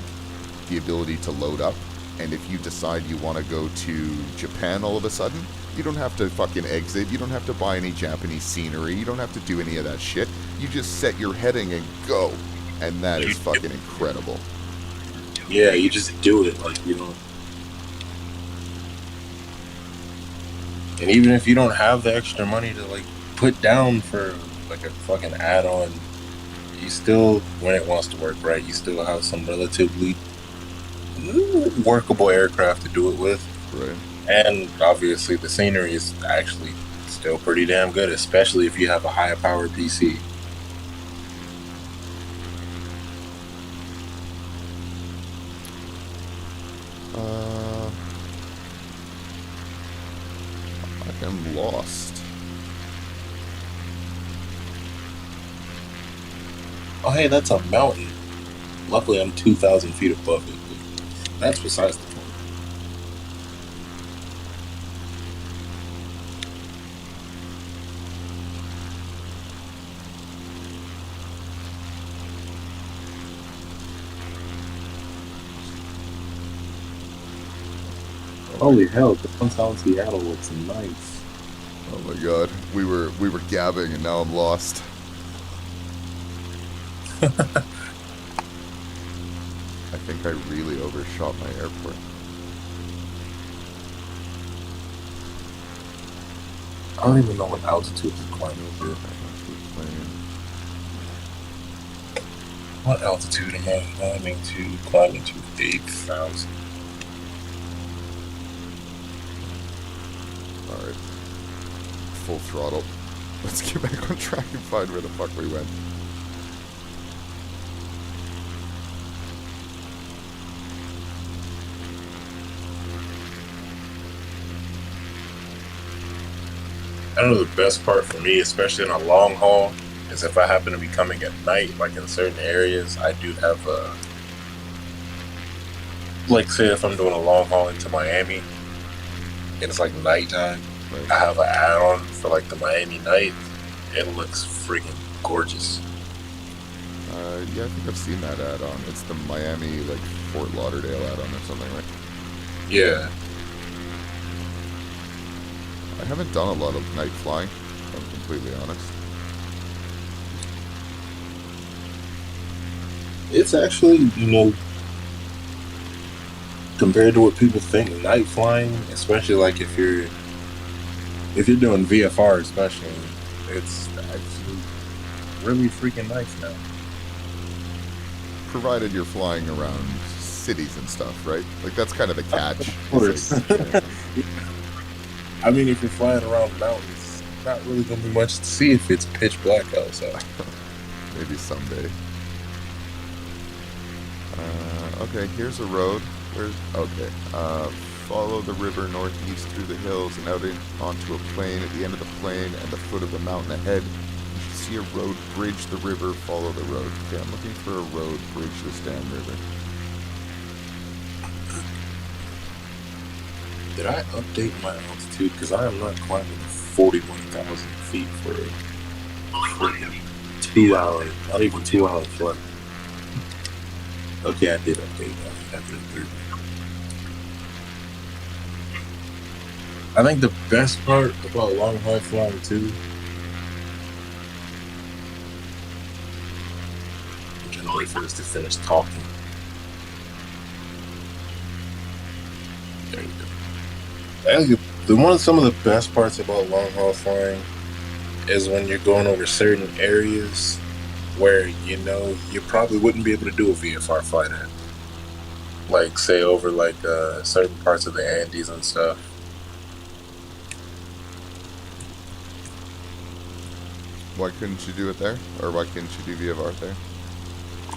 Speaker 2: the ability to load up. And if you decide you want to go to Japan all of a sudden, you don't have to fucking exit. You don't have to buy any Japanese scenery. You don't have to do any of that shit. You just set your heading and go. And that is fucking incredible.
Speaker 1: Yeah, you just do it, like, you know. And even if you don't have the extra money to, like, put down for, like, a fucking add-on, you still, when it wants to work right, you still have some relatively workable aircraft to do it with.
Speaker 2: Right.
Speaker 1: And obviously the scenery is actually still pretty damn good, especially if you have a high-powered PC.
Speaker 2: I'm lost.
Speaker 1: Oh, hey, that's a mountain. Luckily, I'm 2,000 feet above it. But that's besides the point.
Speaker 3: Holy hell, downtown Seattle looks nice.
Speaker 2: Oh my god, we were gabbing and now I'm lost. I think I really overshot my airport.
Speaker 1: I don't even know what altitude we're climbing to. What altitude am I climbing to? Climbing to 8,000.
Speaker 2: Alright. Full throttle. Let's get back on track and find where the fuck we went.
Speaker 1: I don't know, the best part for me, especially in a long haul, is if I happen to be coming at night, like in certain areas, I do have a like say if I'm doing a long haul into Miami and it's like nighttime,
Speaker 2: Right.
Speaker 1: I have an add-on for like the Miami night. It looks freaking gorgeous.
Speaker 2: Yeah, I think I've seen that add-on. It's the Miami, like, Fort Lauderdale add-on or something, right?
Speaker 1: Yeah,
Speaker 2: I haven't done a lot of night flying, if I'm completely honest.
Speaker 1: it's actually compared to what people think, night flying, especially like if you're doing VFR, especially, it's actually really freaking nice now.
Speaker 2: Provided you're flying around cities and stuff, right? Like, that's kind of the catch.
Speaker 1: Of
Speaker 2: It's
Speaker 1: course.
Speaker 2: like, yeah,
Speaker 1: I mean, if you're flying around mountains, not really gonna be much to see if it's pitch black outside.
Speaker 2: maybe someday. Okay, here's a road. Okay. Follow the river northeast through the hills and onto a plain. At the end of the plain and the foot of the mountain ahead, you should see a road. Bridge the river. Follow the road. Okay, I'm looking for a road. Bridge this damn river.
Speaker 1: Did I update my altitude? Because I am not climbing 41,000 feet for a freaking 2 hour, not even 2 hour flight. Okay, I did update that after the third. I think the best part about long haul flying too, I'm trying to wait for this to finish talking. There you go. I think some of the best parts about long haul flying is when you're going over certain areas where you probably wouldn't be able to do a VFR flight at, like say over like certain parts of the Andes and stuff.
Speaker 2: Why couldn't you do it there? Or why couldn't you do VFR there?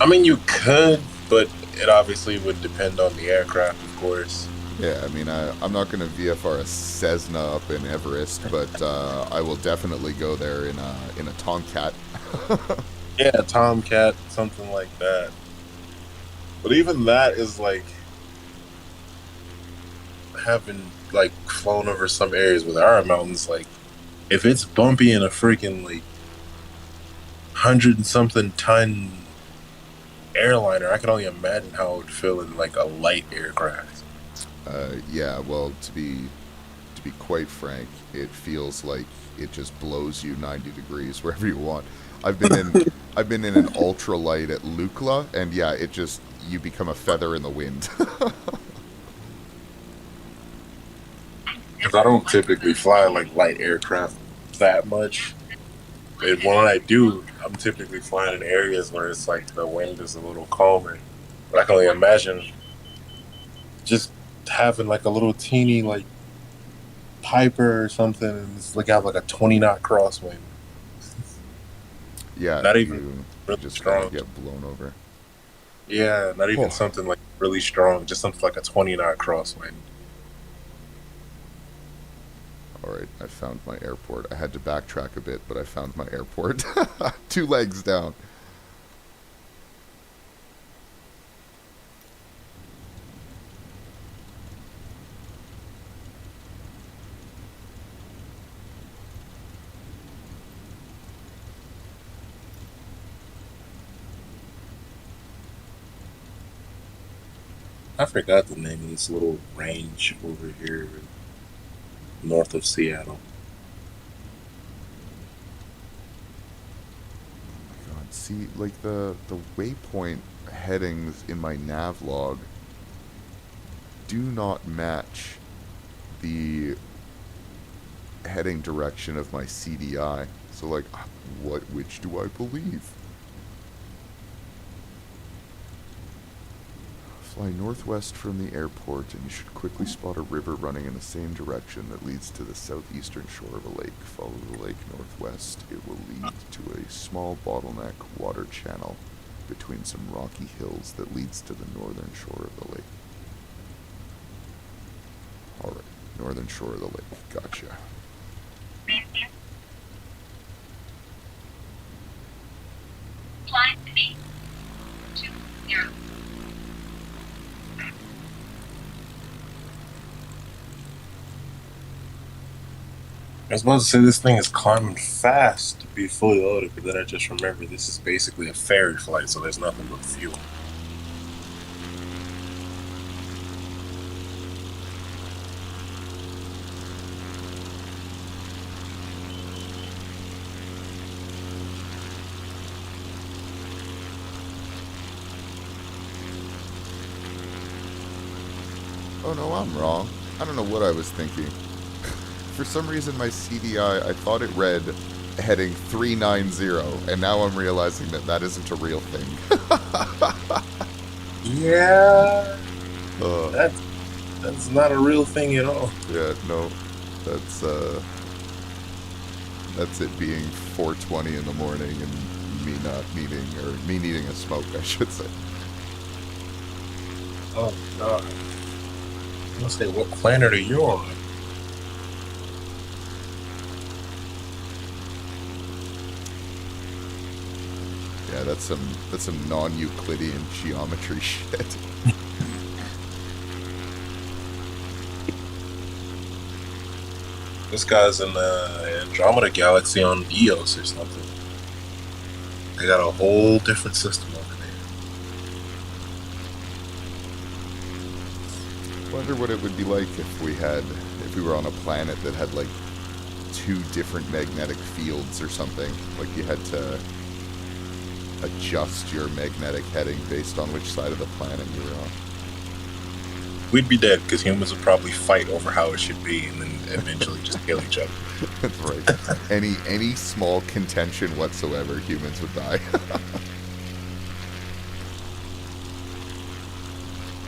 Speaker 1: I mean, you could, but it obviously would depend on the aircraft, of course.
Speaker 2: Yeah, I mean, I'm not going to VFR a Cessna up in Everest, but I will definitely go there in a Tomcat.
Speaker 1: Yeah, Tomcat, something like that. But even that is like having like flown over some areas with our mountains. Like, if it's bumpy in a freaking like 100 and something ton airliner, I can only imagine how it would feel in like a light aircraft.
Speaker 2: Yeah, well, to be quite frank, it feels like it just blows you 90 degrees wherever you want. I've been in I've been in an ultralight at Lukla, and yeah, it just you become a feather in the wind.
Speaker 1: Because I don't typically fly like light aircraft that much. And when I do, I'm typically flying in areas where it's like the wind is a little calmer. But I can only imagine just having like a little teeny like Piper or something, and it's like have like a 20 knot crosswind.
Speaker 2: Yeah,
Speaker 1: Not even
Speaker 2: you
Speaker 1: really
Speaker 2: just kind
Speaker 1: strong.
Speaker 2: of get blown over.
Speaker 1: Yeah, not even
Speaker 2: Oh,
Speaker 1: something like really strong. Just something like a 20 knot crosswind.
Speaker 2: all right, I found my airport. I had to backtrack a bit, but I found my airport. 2 legs down.
Speaker 1: I forgot the name of this little range over here north of Seattle.
Speaker 2: God, see, like the waypoint headings in my nav log do not match the heading direction of my CDI. So like, which do I believe? Fly northwest from the airport, and you should quickly spot a river running in the same direction that leads to the southeastern shore of a lake. Follow the lake northwest. It will lead to a small bottleneck water channel between some rocky hills that leads to the northern shore of the lake. Alright, northern shore of the lake. Gotcha.
Speaker 1: I was about to say this thing is climbing fast to be fully loaded, but then I just remember this is basically a ferry flight, so there's nothing but fuel.
Speaker 2: Oh no, I'm wrong. I don't know what I was thinking. For some reason, my CDI, I thought it read heading 390, and now I'm realizing that that isn't a real thing.
Speaker 1: Yeah,
Speaker 2: uh,
Speaker 1: that's not a real thing at all.
Speaker 2: yeah, no, that's that's it being 4:20 in the morning and me not needing, or me needing a smoke, I should say.
Speaker 1: Oh god. I was gonna say, what planet are you on?
Speaker 2: Yeah, that's some non-Euclidean geometry shit.
Speaker 1: This guy's in the Andromeda Galaxy on Eos or something. They got a whole different system over there.
Speaker 2: Wonder what it would be like if we were on a planet that had like two different magnetic fields or something. Like you had to adjust your magnetic heading based on which side of the planet you were on.
Speaker 1: We'd be dead because humans would probably fight over how it should be and then eventually just kill each other.
Speaker 2: That's right. Any small contention whatsoever, humans would die.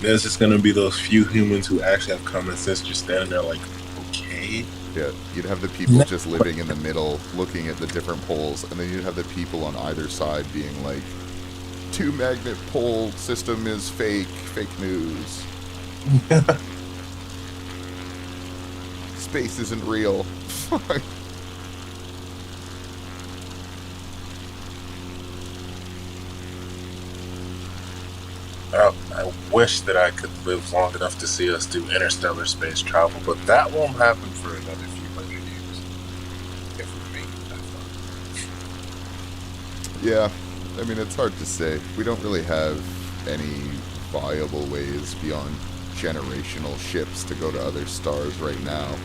Speaker 1: There's just gonna be those few humans who actually have common sense just standing there like, okay.
Speaker 2: Yeah, you'd have the people just living in the middle, looking at the different poles, and then you'd have the people on either side being like, two magnet pole system is fake news. Space isn't real.
Speaker 1: I wish that I could live long enough to see us do interstellar space travel, but that won't happen for another few hundred years. If we make it that far.
Speaker 2: Yeah, I mean, it's hard to say. We don't really have any viable ways beyond generational ships to go to other stars right now.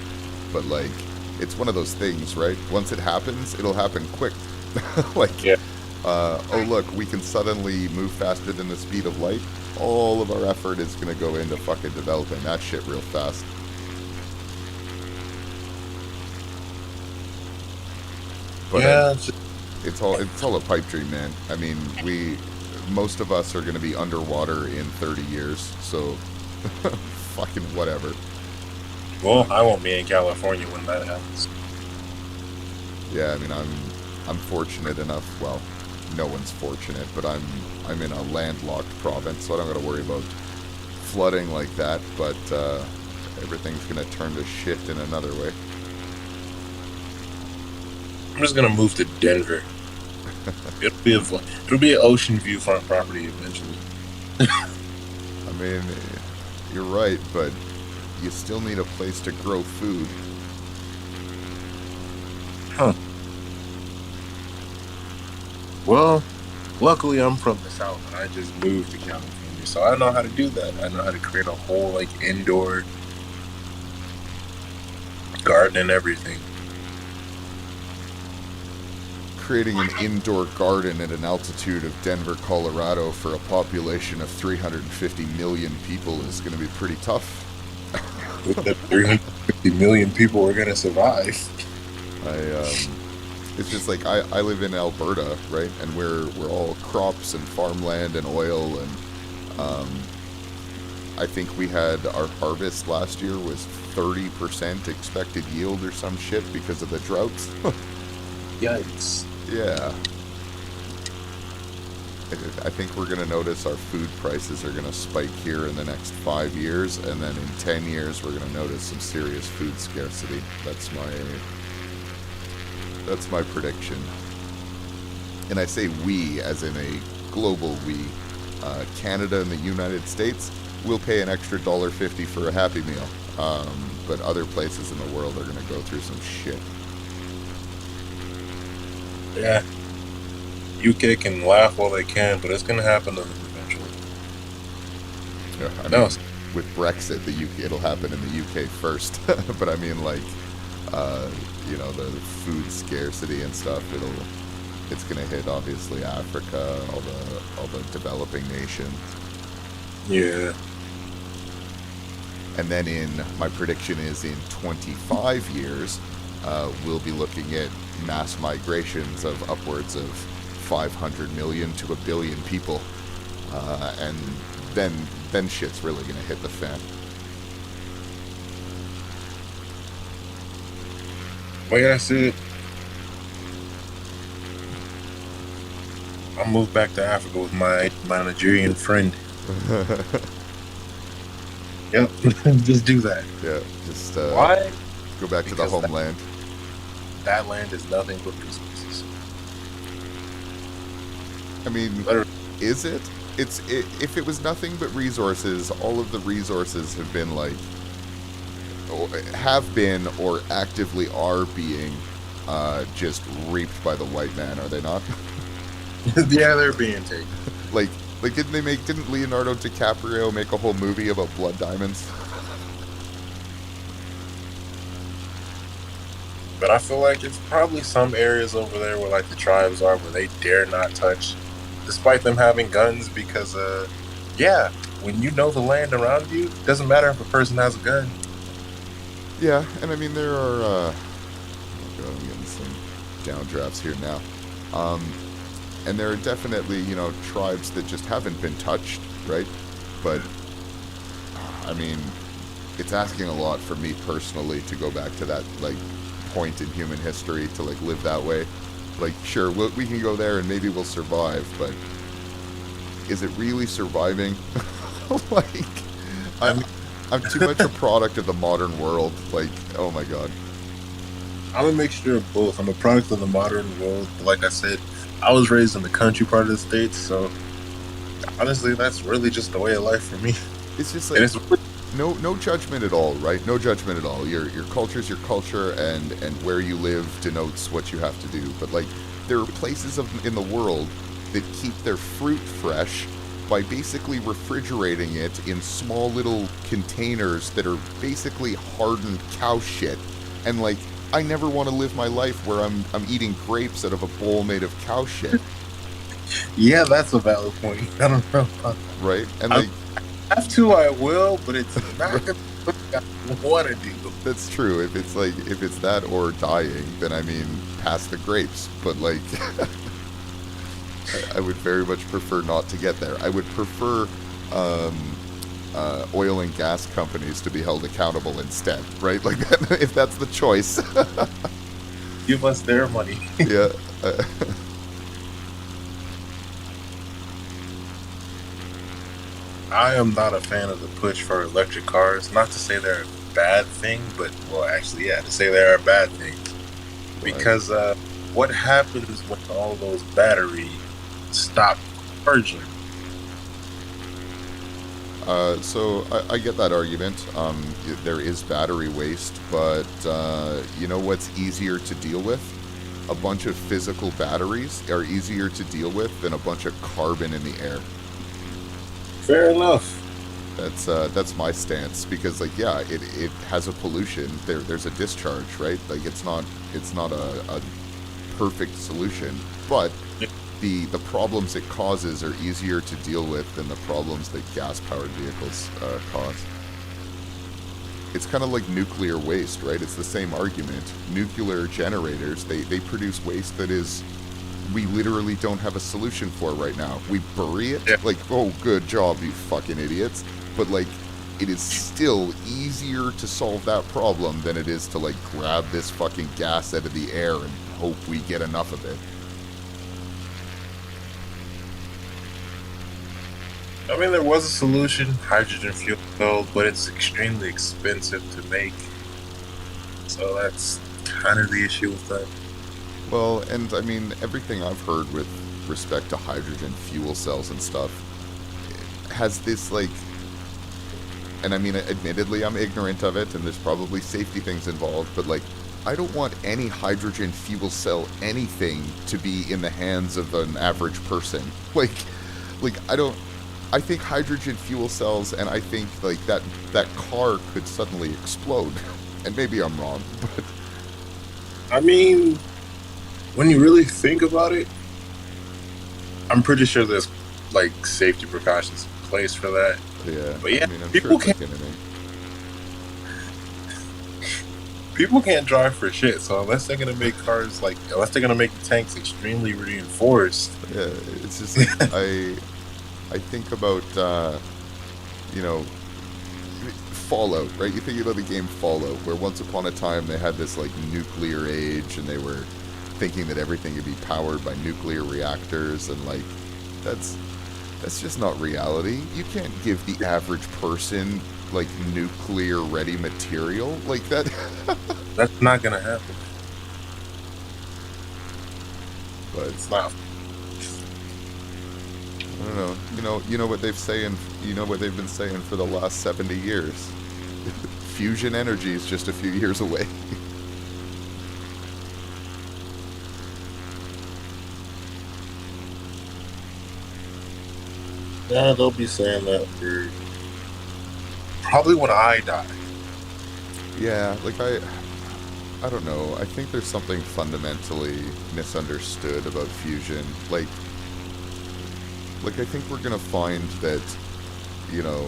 Speaker 2: But, like, it's one of those things, right? Once it happens, it'll happen quick. Like,
Speaker 1: Yeah.
Speaker 2: Oh, look, we can suddenly move faster than the speed of light. All of our effort is going to go into fucking developing that shit real fast. But
Speaker 1: Yeah,
Speaker 2: it's all a pipe dream, man. I mean, most of us are going to be underwater in 30 years, so fucking whatever.
Speaker 1: well, I won't be in California when that happens.
Speaker 2: Yeah, I mean, I'm fortunate enough. Well, no one's fortunate, but I'm in a landlocked province, so I don't got to worry about flooding like that. But everything's gonna turn to shit in another way.
Speaker 1: I'm just gonna move to Denver. It'll be an ocean view front property eventually.
Speaker 2: I mean, you're right, but you still need a place to grow food.
Speaker 1: Huh. Well, luckily I'm from the South and I just moved to California, so I know how to do that. I know how to create a whole like indoor garden and everything.
Speaker 2: Creating an indoor garden at an altitude of Denver, Colorado for a population of 350 million people is going to be pretty tough.
Speaker 1: With the 350 million people, we're gonna survive.
Speaker 2: It's just like I live in Alberta, right? And we're all crops and farmland and oil, and I think we had our harvest last year was 30% expected yield or some shit because of the droughts.
Speaker 1: Yikes.
Speaker 2: Yeah. I think we're going to notice our food prices are going to spike here in the next 5 years, and then in 10 years we're going to notice some serious food scarcity. That's my prediction. And I say we as in a global we. Canada and the United States will pay an extra $1.50 for a Happy Meal. But other places in the world are going to go through some shit.
Speaker 1: Yeah, UK can laugh all they can, but it's gonna happen to them eventually.
Speaker 2: Yeah, I
Speaker 1: No,
Speaker 2: mean, with Brexit, the UK, it'll happen in the UK first. But I mean, like, uh, the food scarcity and stuff. It's gonna hit obviously Africa, all the developing nations,
Speaker 1: yeah,
Speaker 2: and then my prediction is in 25 years, we'll be looking at mass migrations of upwards of 500 million to a billion people, and then shit's really gonna hit the fan.
Speaker 1: but yeah, that's it. I'll move back to Africa with my Nigerian friend. Yep, just do that.
Speaker 2: Yeah, just
Speaker 1: Why?
Speaker 2: go back to the
Speaker 1: Because
Speaker 2: homeland.
Speaker 1: that land is nothing but resources.
Speaker 2: I mean,
Speaker 1: Literally.
Speaker 2: is it? If it was nothing but resources, all of the resources have been like, have been or actively are being just reaped by the white man, are they not?
Speaker 1: Yeah, they're being taken.
Speaker 2: like didn't Leonardo DiCaprio make a whole movie about blood diamonds?
Speaker 1: But I feel like it's probably some areas over there where like the tribes are where they dare not touch, despite them having guns. Because yeah, when you know the land around you, it doesn't matter if a person has a gun.
Speaker 2: Yeah, and I mean there are. Oh god, I'm getting some downdrafts here now. And there are definitely tribes that just haven't been touched, right? But I mean, it's asking a lot for me personally to go back to that like point in human history to like live that way. Like, sure, we can go there and maybe we'll survive, but is it really surviving? Like,
Speaker 1: I mean,
Speaker 2: I'm too much a product of the modern world. Like, oh my god.
Speaker 1: I'm a mixture of both. I'm a product of the modern world. But like I said, I was raised in the country part of the States, so honestly, that's really just the way of life for me.
Speaker 2: It's just
Speaker 1: And
Speaker 2: like
Speaker 1: it's
Speaker 2: no judgment at all, right? No judgment at all. Your culture's your culture, and where you live denotes what you have to do. But like, there are places in the world that keep their fruit fresh by basically refrigerating it in small little containers that are basically hardened cow shit. And like, I never want to live my life where I'm eating grapes out of a bowl made of cow shit,
Speaker 1: yeah, that's a valid point. I don't know.
Speaker 2: right? And
Speaker 1: I
Speaker 2: like,
Speaker 1: have to, I will, but it's not
Speaker 2: right,
Speaker 1: gonna be what I want to do.
Speaker 2: that's true. If it's that or dying, then I mean, pass the grapes. But like, I would very much prefer not to get there. I would prefer oil and gas companies to be held accountable instead, right? Like, if that's the choice.
Speaker 1: Give us their money.
Speaker 2: Yeah.
Speaker 1: I am not a fan of the push for electric cars. Not to say they're a bad thing, but well, actually, yeah, to say they're a bad thing. Because what happens when all those batteries stop charging?
Speaker 2: So I get that argument. There is battery waste, but you know what's easier to deal with? A bunch of physical batteries are easier to deal with than a bunch of carbon in the air.
Speaker 1: Fair enough.
Speaker 2: That's my stance, because like, yeah, it has a pollution. There's a discharge, right? Like, it's not a perfect solution, but the problems it causes are easier to deal with than the problems that gas-powered vehicles cause. It's kind of like nuclear waste, right? It's the same argument. Nuclear generators, they produce waste that is, we literally don't have a solution for right now. We bury it,
Speaker 1: Yeah.
Speaker 2: like, oh, good job, you fucking idiots. But like, it is still easier to solve that problem than it is to like grab this fucking gas out of the air and hope we get enough of it.
Speaker 1: I mean, there was a solution, hydrogen fuel cell, but it's extremely expensive to make. So that's kind of the issue with that.
Speaker 2: Well, and I mean, everything I've heard with respect to hydrogen fuel cells and stuff has this like, and I mean, admittedly, I'm ignorant of it, and there's probably safety things involved, but like, I don't want any hydrogen fuel cell anything to be in the hands of an average person. Like I don't. I think hydrogen fuel cells, and I think like that car could suddenly explode. And maybe I'm wrong, but
Speaker 1: I mean, when you really think about it, I'm pretty sure there's like safety precautions in place for that.
Speaker 2: yeah.
Speaker 1: But yeah,
Speaker 2: I mean, I'm sure
Speaker 1: people
Speaker 2: it's like
Speaker 1: can't
Speaker 2: anything.
Speaker 1: people can't drive for shit. So unless they're gonna make cars like, unless they're gonna make the tanks extremely reinforced,
Speaker 2: Yeah, it's just like I think about you know, Fallout, right? You think about the game Fallout, where once upon a time they had this like nuclear age, and they were thinking that everything could be powered by nuclear reactors, and like that's that's just not reality. You can't give the average person like nuclear ready material like that.
Speaker 1: that's not gonna happen.
Speaker 2: But
Speaker 1: It's not.
Speaker 2: I don't know. You know what they've saying. You know what they've been saying for the last 70 years. Fusion energy is just a few years away.
Speaker 1: Yeah, they'll be saying that for probably when I die.
Speaker 2: Yeah, like I don't know. I think there's something fundamentally misunderstood about fusion. Like I think we're gonna find that, you know,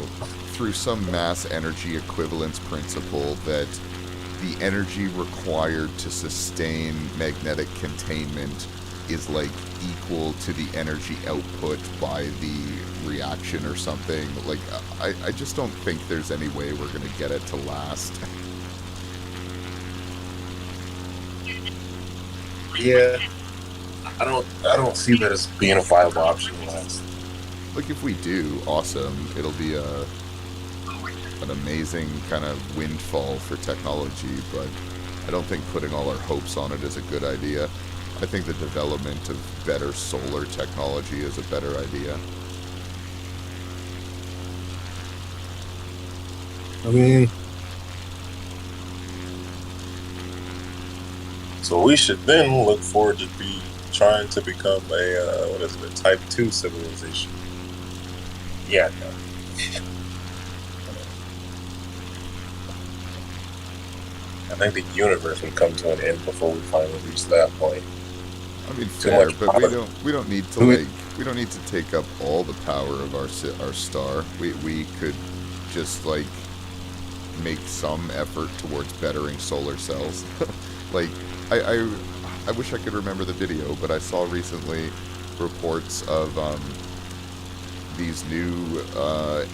Speaker 2: through some mass energy equivalence principle, that the energy required to sustain magnetic containment is like equal to the energy output by the reaction or something. Like I just don't think there's any way we're gonna get it to last.
Speaker 1: Yeah, I don't see that as being a viable option last.
Speaker 2: Like if we do, awesome. It'll be an amazing kind of windfall for technology, but I don't think putting all our hopes on it is a good idea. I think the development of better solar technology is a better idea.
Speaker 1: I mean, so we should then look forward to be trying to become a what is it, a type 2 civilization. Yeah, no. I think the universe would come to an end before we finally reach that point.
Speaker 2: I mean,
Speaker 1: Too
Speaker 2: fair,
Speaker 1: much
Speaker 2: but
Speaker 1: power.
Speaker 2: we don't need to
Speaker 1: Too much-
Speaker 2: like we don't need to take up all the power of our star. We could just like make some effort towards bettering solar cells. Like I wish I could remember the video, but I saw recently reports of these new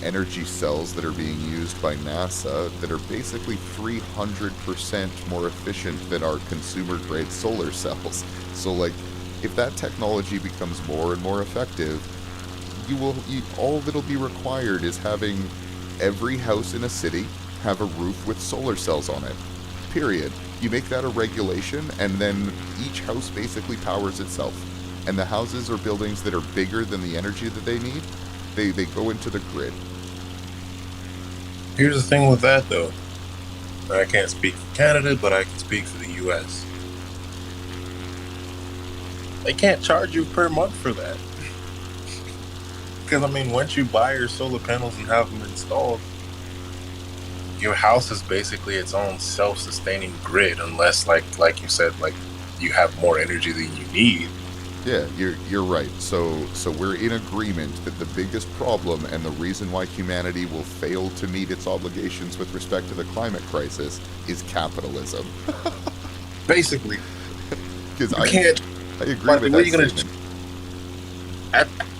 Speaker 2: energy cells that are being used by NASA that are basically 300% more efficient than our consumer grade solar cells. So like, if that technology becomes more and more effective, all that'll be required is having every house in a city have a roof with solar cells on it. Period. You make that a regulation, and then each house basically powers itself. And the houses or buildings that are bigger than the energy that they need, they go into the grid.
Speaker 1: Here's the thing with that, though. I can't speak for Canada, but I can speak for the U.S. They can't charge you per month for that. Because, I mean, once you buy your solar panels and have them installed, your house is basically its own self-sustaining grid, unless, like you said, like you have more energy than you need.
Speaker 2: Yeah, you're right. So we're in agreement that the biggest problem and the reason why humanity will fail to meet its obligations with respect to the climate crisis is capitalism.
Speaker 1: Basically,
Speaker 2: Because
Speaker 1: you can't.
Speaker 2: I agree
Speaker 1: But
Speaker 2: with
Speaker 1: what are
Speaker 2: that
Speaker 1: you gonna?
Speaker 2: statement.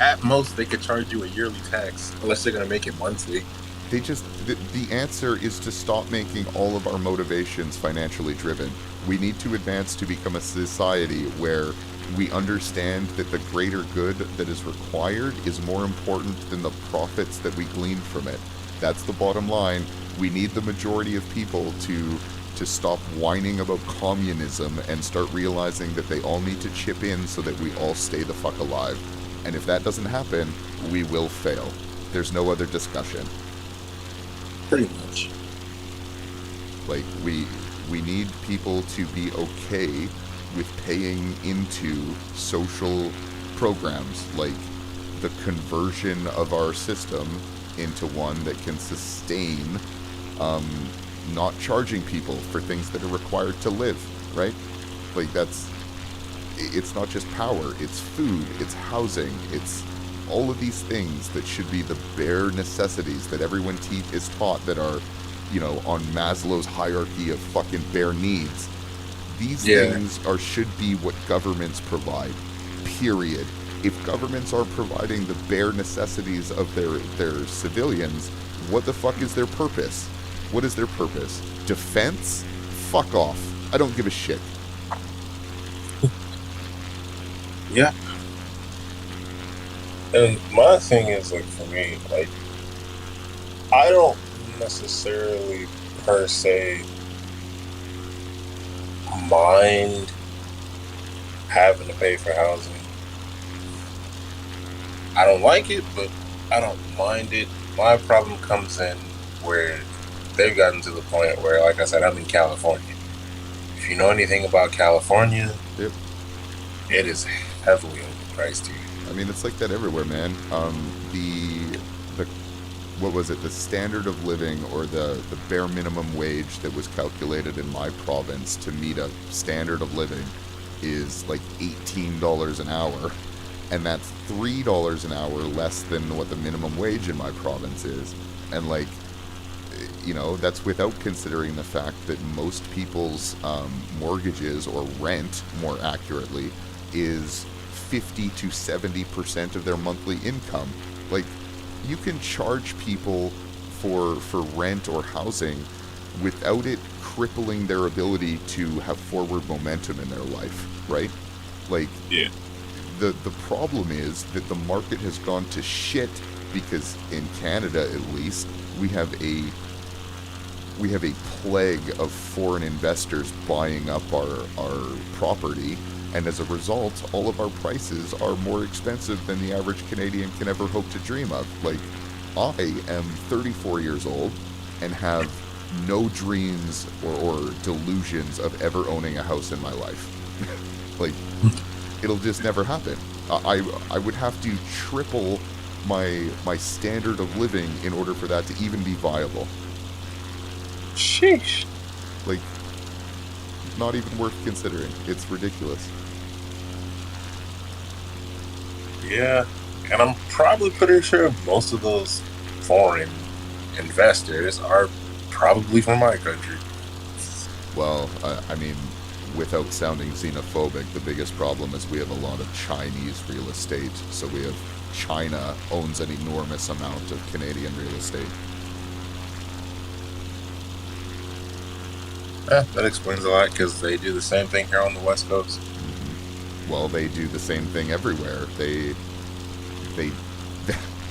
Speaker 1: At most, they could charge you a yearly tax, unless they're gonna make it monthly.
Speaker 2: They just the answer is to stop making all of our motivations financially driven. We need to advance to become a society where we understand that the greater good that is required is more important than the profits that we glean from it. That's the bottom line. We need the majority of people to stop whining about communism and start realizing that they all need to chip in so that we all stay the fuck alive. And if that doesn't happen, we will fail. There's no other discussion.
Speaker 1: Pretty much.
Speaker 2: Like We need people to be okay with paying into social programs like the conversion of our system into one that can sustain um, not charging people for things that are required to live, right? Like it's not just power, it's food, it's housing, it's all of these things that should be the bare necessities that everyone is taught that are, on Maslow's hierarchy of fucking bare needs. These
Speaker 1: Yeah.
Speaker 2: things should be what governments provide. Period. If governments are providing the bare necessities of their civilians, what the fuck is their purpose? What is their purpose? Defense? Fuck off. I don't give a shit.
Speaker 4: Yeah. And my thing is, like, for me, like, I don't necessarily per se mind having to pay for housing. I don't like it, but I don't mind it. My problem comes in where they've gotten to the point where, like I said, I'm in California. If you know anything about California,
Speaker 2: Yep.
Speaker 4: it is heavily overpriced here.
Speaker 2: I mean, it's like that everywhere, man. The what was it? The standard of living, or the bare minimum wage that was calculated in my province to meet a standard of living, is like $18 an hour, and that's $3 an hour less than what the minimum wage in my province is, and like, that's without considering the fact that most people's mortgages, or rent, more accurately, is 50 to 70% of their monthly income. Like, you can charge people for rent or housing without it crippling their ability to have forward momentum in their life, right? Like,
Speaker 4: Yeah.
Speaker 2: the problem is that the market has gone to shit because in Canada, at least, we have a plague of foreign investors buying up our property, and as a result, all of our prices are more expensive than the average Canadian can ever hope to dream of. Like, I am 34 years old and have no dreams or delusions of ever owning a house in my life. Like, it'll just never happen. I would have to triple my standard of living in order for that to even be viable.
Speaker 4: Sheesh.
Speaker 2: Like, not even worth considering. It's ridiculous.
Speaker 4: Yeah, and I'm probably pretty sure most of those foreign investors are probably from my country.
Speaker 2: Well, I mean, without sounding xenophobic, the biggest problem is we have a lot of Chinese real estate. So China owns an enormous amount of Canadian real estate.
Speaker 4: That explains a lot, because they do the same thing here on the West Coast.
Speaker 2: Well, they do the same thing everywhere. They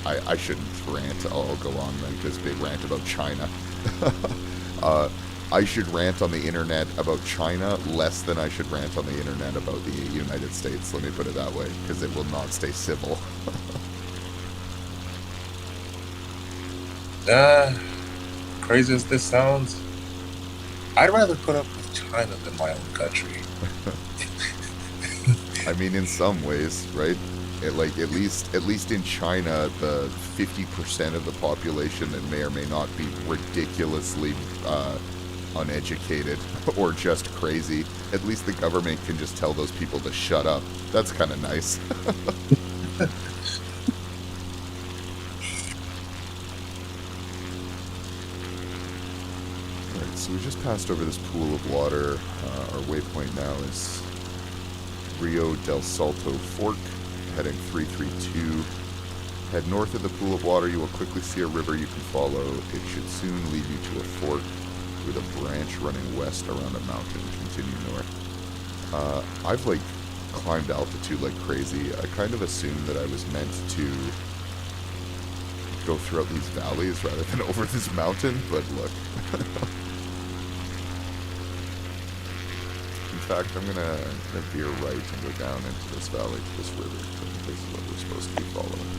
Speaker 2: I shouldn't rant. I'll go on then, this big rant about China. I should rant on the internet about China less than I should rant on the internet about the United States. Let me put it that way, because it will not stay civil.
Speaker 4: Crazy as this sounds, I'd rather put up with China than my own country.
Speaker 2: I mean, in some ways, right? Like, at least in China, the 50% of the population that may or may not be ridiculously uneducated or just crazy, at least the government can just tell those people to shut up. That's kind of nice. Alright, so we just passed over this pool of water. Our waypoint now is Rio del Salto Fork, heading 332. Head north of the pool of water, you will quickly see a river you can follow. It should soon lead you to a fork with a branch running west around a mountain. Continue north. I've, like, climbed altitude like crazy. I kind of assumed that I was meant to go throughout these valleys rather than over this mountain, but look. In fact, I'm gonna veer right and go down into this valley, to this river, because this is what we're supposed to be following.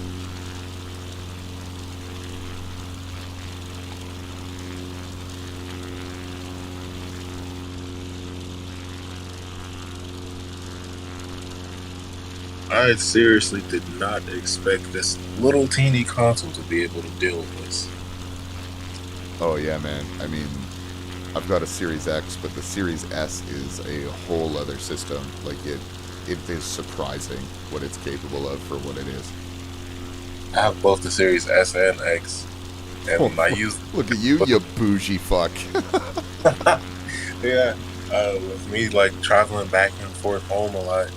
Speaker 4: I seriously did not expect this little teeny console to be able to deal with this.
Speaker 2: Oh yeah, man. I mean, I've got a Series X, but the Series S is a whole other system. Like it is surprising what it's capable of for what it is.
Speaker 4: I have both the Series S and X, and I use
Speaker 2: Look at you, you bougie fuck.
Speaker 4: yeah. With me like traveling back and forth home a lot,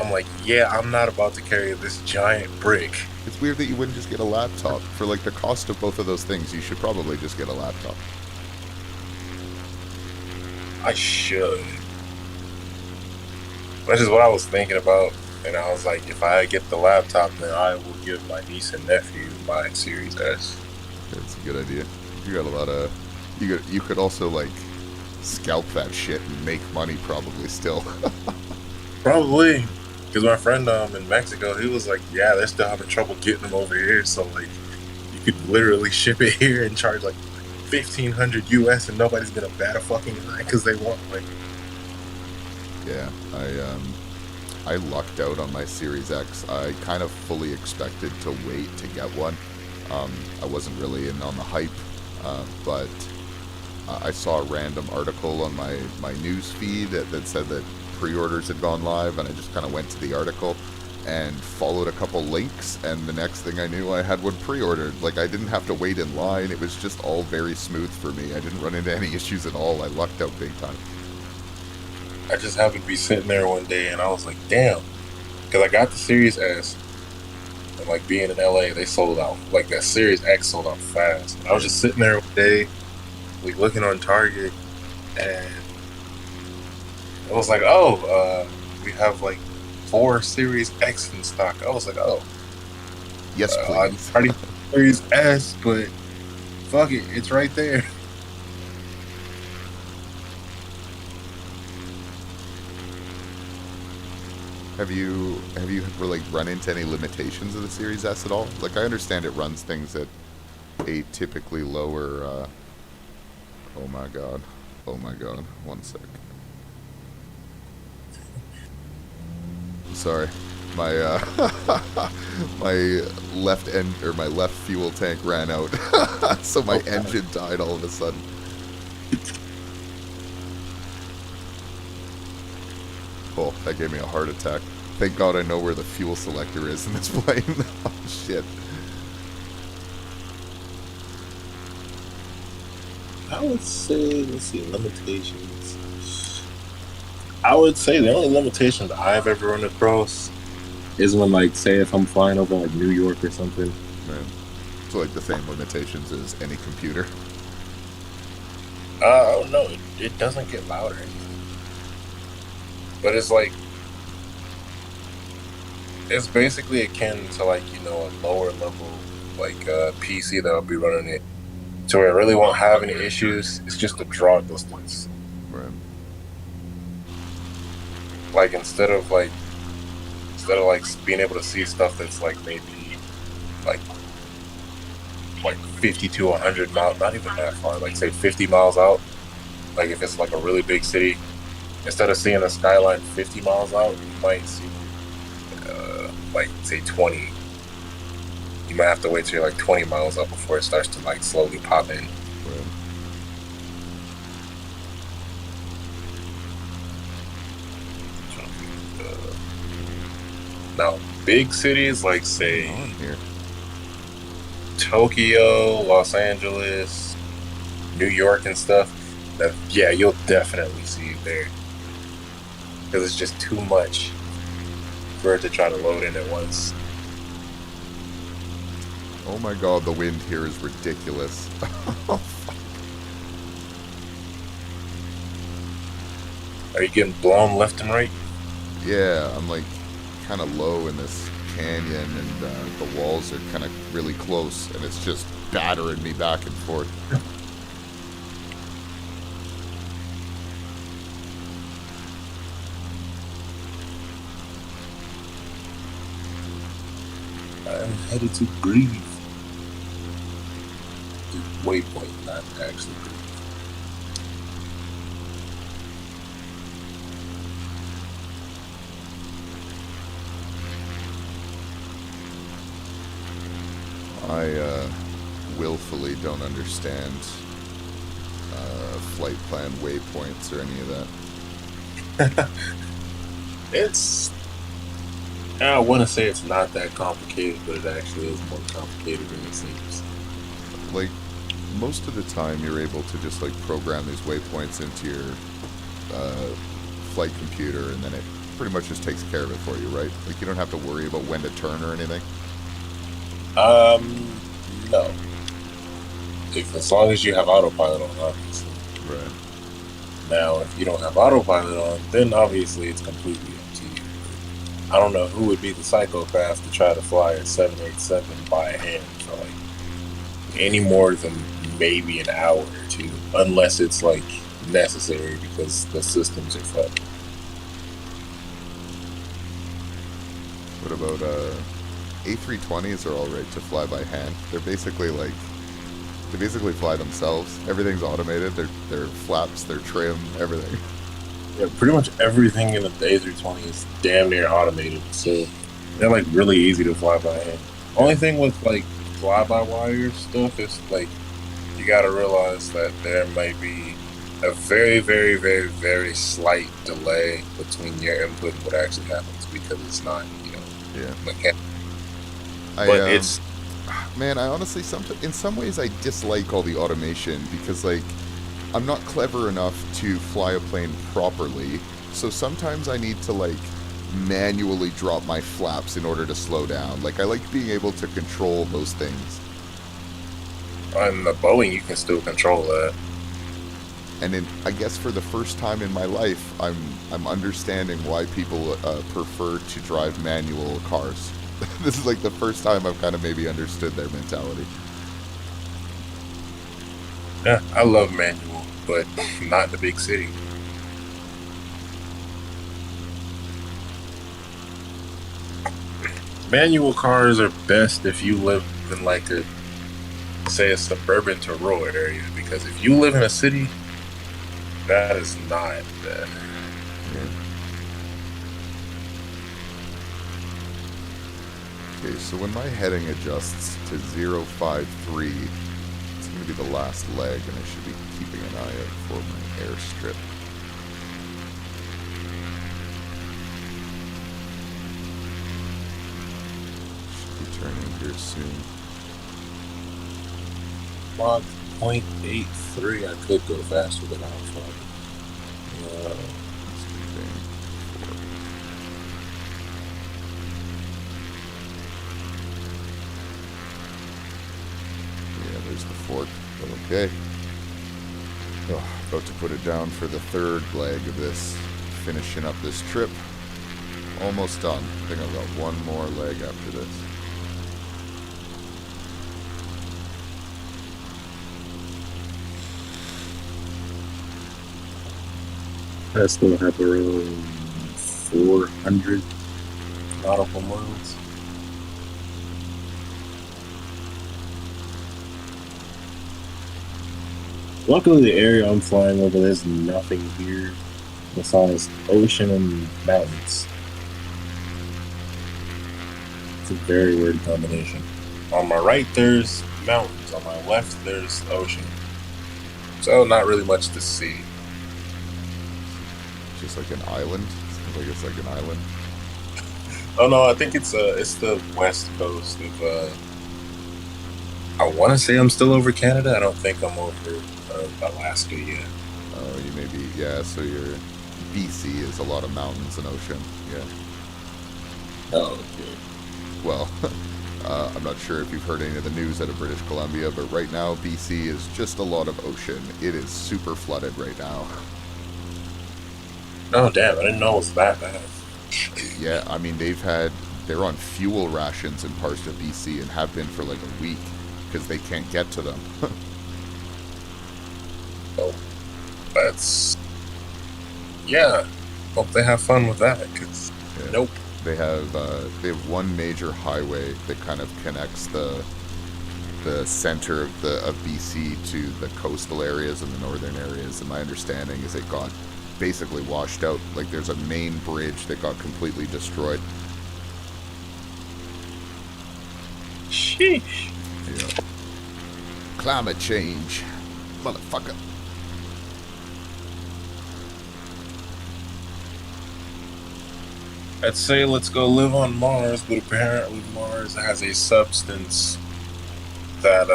Speaker 4: I'm like, yeah, I'm not about to carry this giant brick.
Speaker 2: It's weird that you wouldn't just get a laptop for like the cost of both of those things. You should probably just get a laptop.
Speaker 4: I should. Which is what I was thinking about, and I was like, if I get the laptop, then I will give my niece and nephew my Series S.
Speaker 2: That's a good idea. You got a lot of. You could also like scalp that shit and make money probably still.
Speaker 4: Probably. Because my friend in Mexico, he was like, yeah, they're still having trouble getting them over here. So, like, you could literally ship it here and charge, like, 1,500 US and nobody's going to bat a fucking eye because they want, like...
Speaker 2: Yeah, I lucked out on my Series X. I kind of fully expected to wait to get one. I wasn't really in on the hype, but I saw a random article on my news feed that said that pre-orders had gone live, and I just kind of went to the article and followed a couple links, and the next thing I knew I had one pre-ordered. Like, I didn't have to wait in line. It was just all very smooth for me. I didn't run into any issues at all. I lucked out big time.
Speaker 4: I just happened to be sitting there one day and I was like, damn. Because I got the Series S, and, like, being in LA, they sold out. Like, that Series X sold out fast. And I was just sitting there one day, like, looking on Target, and it was like, oh, we have like 4 Series X in stock. I was like, oh,
Speaker 2: Yes,
Speaker 4: I
Speaker 2: please.
Speaker 4: already Series S, but fuck it, it's right there.
Speaker 2: Have you like run into any limitations of the Series S at all? Like, I understand it runs things at a typically lower. Oh my god. Oh my god. One sec. Sorry, my my left end or my left fuel tank ran out, so my engine died all of a sudden. Oh, that gave me a heart attack. Thank God I know where the fuel selector is in this plane. Oh shit.
Speaker 4: I would say, let's see, limitations. I would say the only limitations I've ever run across
Speaker 3: Is when, like, say if I'm flying over like New York or something.
Speaker 2: Man, it's like the same limitations as any computer.
Speaker 4: I don't know, it doesn't get louder. But it's like, it's basically akin to, like, you know, a lower level, like, PC that'll be running it. So where it really won't have any issues. It's just the draw distance.
Speaker 2: Right.
Speaker 4: Like, instead of like being able to see stuff that's like maybe like 50 to 100 miles, not even that far, like say 50 miles out. Like, if it's like a really big city, instead of seeing the skyline 50 miles out, you might see like say 20. You might have to wait till you're like 20 miles up before it starts to like slowly pop in.
Speaker 2: Right.
Speaker 4: Now, big cities like say
Speaker 2: On here.
Speaker 4: Tokyo, Los Angeles, New York, and stuff, that, yeah, you'll definitely see it there. Because it's just too much for it to try to load in at once.
Speaker 2: Oh my god, the wind here is ridiculous.
Speaker 4: Are you getting blown left and right?
Speaker 2: Yeah, I'm like kind of low in this canyon, and the walls are kind of really close, and it's just battering me back and forth.
Speaker 4: I'm headed to breathe. The waypoint, not actually breathe.
Speaker 2: I willfully don't understand flight plan waypoints or any of that.
Speaker 4: It's I want to say it's not that complicated, but it actually is more complicated than it seems.
Speaker 2: Like, most of the time you're able to just like program these waypoints into your flight computer, and then it pretty much just takes care of it for you, right? Like, you don't have to worry about when to turn or anything.
Speaker 4: No. If, as long as you have autopilot on, obviously.
Speaker 2: Right.
Speaker 4: Now, if you don't have autopilot on, then obviously it's completely up to you. I don't know who would be the psychopath to try to fly a 787 by hand for like any more than maybe an hour or two, unless it's like necessary because the systems are fucked.
Speaker 2: What about A320s are all right to fly by hand. They're basically like they basically fly themselves. Everything's automated. Their flaps, their trim, everything.
Speaker 4: Yeah, pretty much everything in the A320 is damn near automated, so they're like really easy to fly by hand. Only thing with like fly-by-wire stuff is like you gotta realize that there might be a very, very, very, very slight delay between your input and what actually happens because it's not,
Speaker 2: Yeah.
Speaker 4: mechanical.
Speaker 2: But
Speaker 4: It's
Speaker 2: man, I honestly, in some ways, I dislike all the automation because, like, I'm not clever enough to fly a plane properly. So sometimes I need to, like, manually drop my flaps in order to slow down. Like, I like being able to control those things.
Speaker 4: on the Boeing, you can still control that.
Speaker 2: And I guess for the first time in my life, I'm understanding why people prefer to drive manual cars. This is like the first time I've kind of maybe understood their mentality.
Speaker 4: Yeah, I love manual, but not in the big city. Manual cars are best if you live in like say a suburban to rural area, because if you live in a city, that is not bad.
Speaker 2: Yeah. Okay, so when my heading adjusts to 053, it's going to be the last leg, and I should be keeping an eye out for my airstrip. Should be turning here soon.
Speaker 4: Mach 0.83, I could go faster than Alpha.
Speaker 2: Yeah, there's the fork. Okay. Oh, about to put it down for the third leg of this, finishing up this trip. Almost done. I think I've got one more leg after this.
Speaker 3: I still have around 400
Speaker 4: nautical miles. Luckily, the area I'm flying over, there's nothing here besides ocean and mountains. It's a very weird combination. On my right, there's mountains. On my left, there's ocean. So not really much to see.
Speaker 2: Just like an island. Sounds like it's like an island.
Speaker 4: Oh no, I think it's the west coast of. I want to say I'm still over Canada. I don't think I'm over Alaska yet.
Speaker 2: Oh, you may be. Yeah, so your BC is a lot of mountains and ocean. Yeah.
Speaker 4: Oh, okay.
Speaker 2: Well, I'm not sure if you've heard any of the news out of British Columbia, but right now BC is just a lot of ocean. It is super flooded right now.
Speaker 4: Oh damn! I didn't know it was that bad.
Speaker 2: Yeah, I mean they're on fuel rations in parts of BC and have been for like a week because they can't get to them.
Speaker 4: Oh, that's yeah. Hope they have fun with that. Cause
Speaker 2: Yeah.
Speaker 4: nope.
Speaker 2: They have one major highway that kind of connects the center of BC to the coastal areas and the northern areas, and my understanding is it got basically washed out. Like there's a main bridge that got completely destroyed.
Speaker 4: Sheesh.
Speaker 2: Yeah. Climate change. Motherfucker.
Speaker 4: I'd say let's go live on Mars, but apparently Mars has a substance that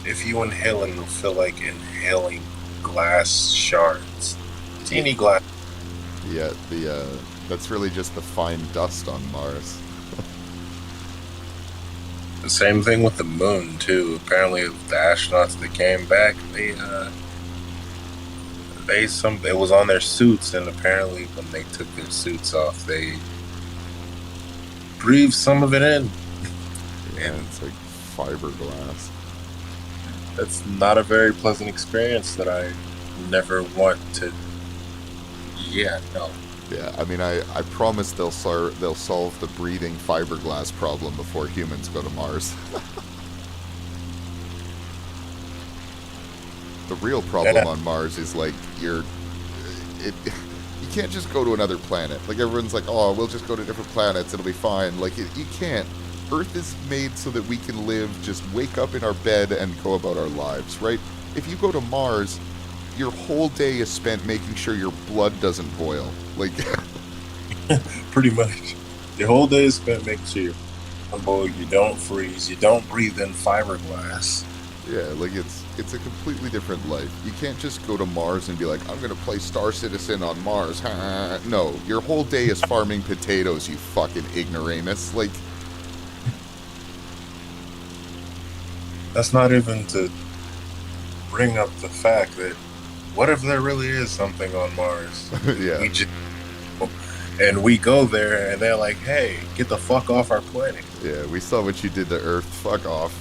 Speaker 4: if you inhale it, it'll feel like inhaling glass shards. Teeny glass.
Speaker 2: Yeah, that's really just the fine dust on Mars.
Speaker 4: The same thing with the moon too. Apparently the astronauts that came back, it was on their suits, and apparently when they took their suits off, they breathed some of it in.
Speaker 2: Yeah,
Speaker 4: And
Speaker 2: it's like fiberglass.
Speaker 4: that's not a very pleasant experience that I never want to. Yeah, no.
Speaker 2: Yeah, I mean, I promise they'll solve the breathing fiberglass problem before humans go to Mars. The real problem on Mars is like you can't just go to another planet. Like everyone's like, oh, we'll just go to different planets, it'll be fine. Like you can't. Earth is made so that we can live, just wake up in our bed and go about our lives, right? If you go to Mars, your whole day is spent making sure your blood doesn't boil. Like,
Speaker 4: Pretty much. Your whole day is spent making sure you don't boil, you don't freeze, you don't breathe in fiberglass.
Speaker 2: yeah, like it's a completely different life. You can't just go to Mars and be like, I'm gonna play Star Citizen on Mars. No, your whole day is farming potatoes, you fucking ignoramus. Like,
Speaker 4: That's not even to bring up the fact that what if there really is something on Mars?
Speaker 2: yeah.
Speaker 4: And we go there and they're like, hey, get the fuck off our planet.
Speaker 2: Yeah, we saw what you did to Earth. Fuck off.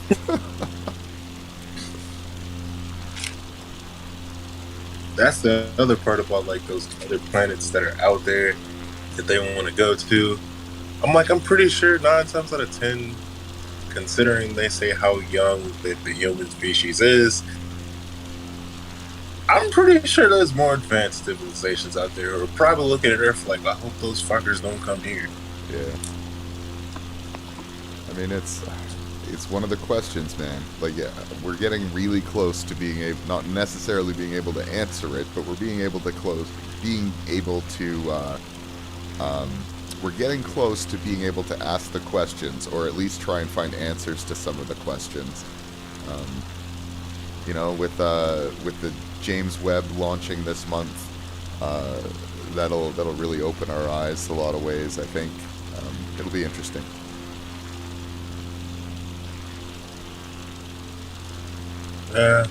Speaker 4: That's the other part about like those other planets that are out there that they want to go to. I'm pretty sure 9 times out of 10, considering they say how young the human species is, I'm pretty sure there's more advanced civilizations out there who are probably looking at Earth like, I hope those fuckers don't come here.
Speaker 2: Yeah. I mean, it's one of the questions, man. Like, yeah, we're getting really close to being able, not necessarily being able to answer it, but we're we're getting close to being able to ask the questions, or at least try and find answers to some of the questions. You know, with the James Webb launching this month, that'll really open our eyes a lot of ways. I think it'll be interesting.
Speaker 4: Yeah.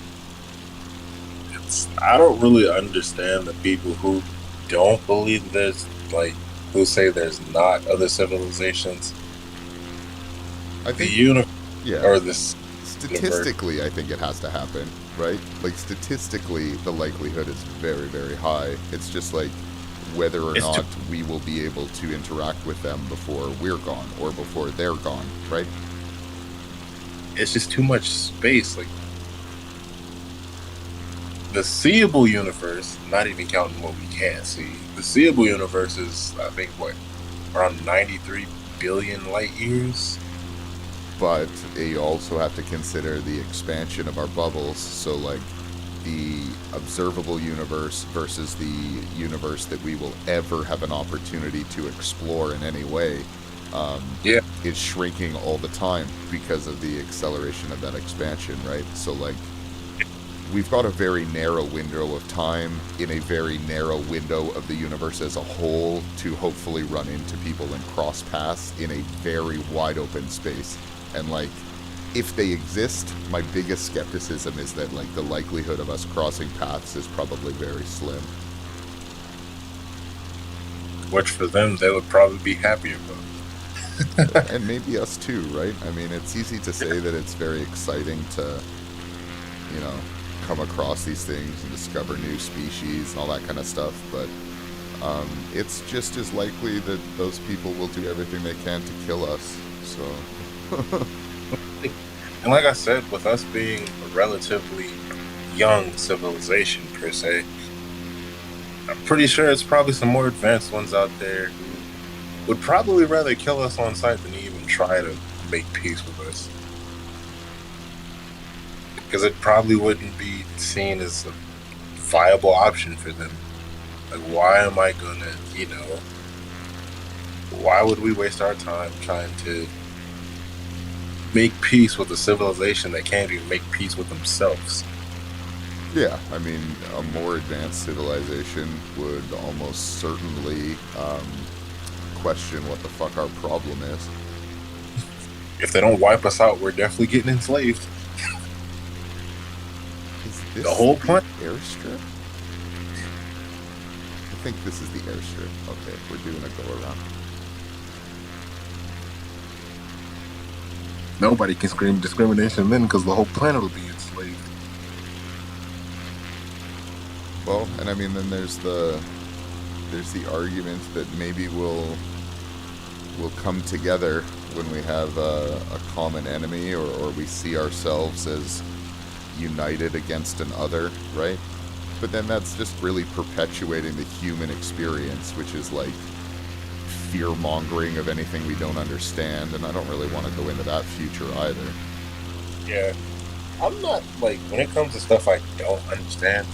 Speaker 4: I don't really understand the people who don't believe there's, like, who say there's not other civilizations.
Speaker 2: I
Speaker 4: The
Speaker 2: think,
Speaker 4: universe,
Speaker 2: yeah.
Speaker 4: or this
Speaker 2: Statistically, I think it has to happen, right? Like, statistically, the likelihood is very, very high. It's just like whether or not we will be able to interact with them before we're gone or before they're gone, right?
Speaker 4: it's just too much space. Like, the seeable universe, not even counting what we can't see, the seeable universe is, I think, what, around 93 billion light years?
Speaker 2: But you also have to consider the expansion of our bubbles. So, like, the observable universe versus the universe that we will ever have an opportunity to explore in any way is shrinking all the time because of the acceleration of that expansion, right? So, like, we've got a very narrow window of time in a very narrow window of the universe as a whole to hopefully run into people and cross paths in a very wide open space. And, like, if they exist, my biggest skepticism is that, like, the likelihood of us crossing paths is probably very slim.
Speaker 4: Which for them, they would probably be happy about.
Speaker 2: And maybe us too, right? I mean, it's easy to say that it's very exciting to, you know, come across these things and discover new species and all that kind of stuff, but it's just as likely that those people will do everything they can to kill us, so...
Speaker 4: And like I said, with us being a relatively young civilization, per se, I'm pretty sure it's probably some more advanced ones out there who would probably rather kill us on sight than even try to make peace with us. because it probably wouldn't be seen as a viable option for them. Like, why am I gonna, why would we waste our time trying to make peace with a civilization that can't even make peace with themselves?
Speaker 2: Yeah, I mean, a more advanced civilization would almost certainly question what the fuck our problem is.
Speaker 4: If they don't wipe us out, we're definitely getting enslaved.
Speaker 2: Is this
Speaker 4: The whole
Speaker 2: the
Speaker 4: point.
Speaker 2: airstrip? I think this is the airstrip. Okay, we're doing a go around.
Speaker 1: Nobody can scream discrimination then because the whole planet will be enslaved.
Speaker 2: Well, and I mean, then there's the argument that maybe we'll come together when we have a common enemy, or we see ourselves as united against an other, right? But then that's just really perpetuating the human experience, which is like fear mongering of anything we don't understand, and I don't really want to go into that future either.
Speaker 4: Yeah. I'm not, like, when it comes to stuff I don't understand,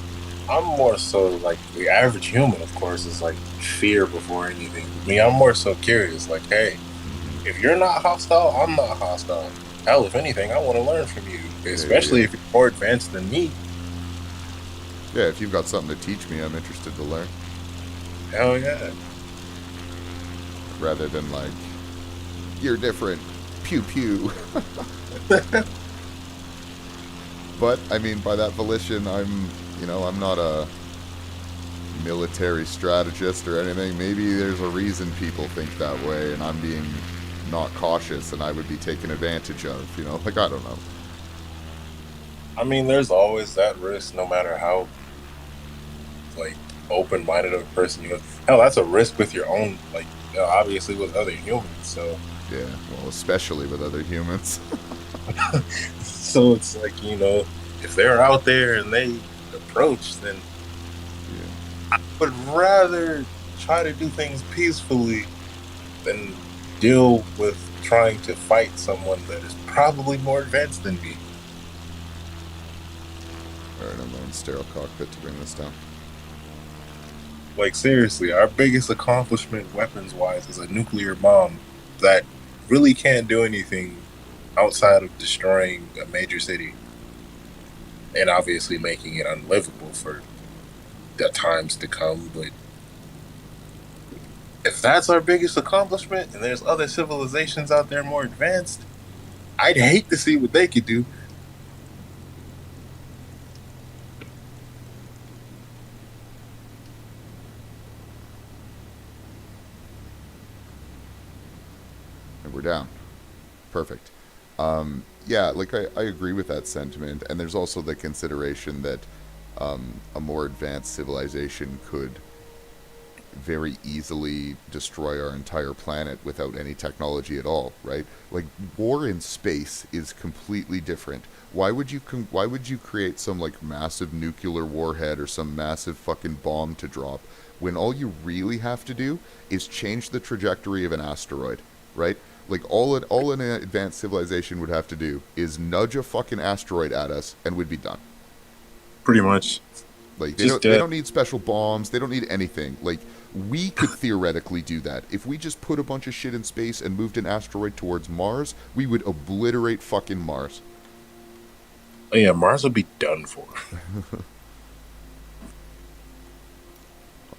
Speaker 4: I'm more so like the average human, of course, is like fear before anything. I mean, I'm more so curious, like, hey, if you're not hostile, I'm not hostile. Hell, if anything, I want to learn from you, especially if you're more advanced than me.
Speaker 2: Yeah, if you've got something to teach me, I'm interested to learn.
Speaker 4: Hell yeah.
Speaker 2: Rather than like, you're different, pew pew. But I mean, by that volition, I'm not a military strategist or anything. Maybe there's a reason people think that way, and I'm being not cautious, and I would be taken advantage of. Like, I don't know.
Speaker 4: I mean, there's always that risk, no matter how, like, open-minded of a person you are. Hell, that's a risk with your own, like, obviously with other humans, so.
Speaker 2: Yeah, well, especially with other humans.
Speaker 4: So it's like, if they're out there and they approach, then
Speaker 2: Yeah.
Speaker 4: I would rather try to do things peacefully than deal with trying to fight someone that is probably more advanced than me.
Speaker 2: Alright, I'm going sterile cockpit to bring this down.
Speaker 4: Like, seriously, our biggest accomplishment weapons-wise is a nuclear bomb that really can't do anything outside of destroying a major city and obviously making it unlivable for the times to come. But if that's our biggest accomplishment and there's other civilizations out there more advanced, I'd hate to see what they could do.
Speaker 2: And we're down. Perfect. Yeah, like I agree with that sentiment, and there's also the consideration that a more advanced civilization could very easily destroy our entire planet without any technology at all, right? Like, war in space is completely different. Why would you create some like massive nuclear warhead or some massive fucking bomb to drop when all you really have to do is change the trajectory of an asteroid, right? Like, all an advanced civilization would have to do is nudge a fucking asteroid at us and we'd be done.
Speaker 4: Pretty much.
Speaker 2: Like,
Speaker 4: Just
Speaker 2: they don't need special bombs. They don't need anything. Like, we could theoretically do that. If we just put a bunch of shit in space and moved an asteroid towards Mars, we would obliterate fucking Mars.
Speaker 4: Oh, yeah, Mars would be done for.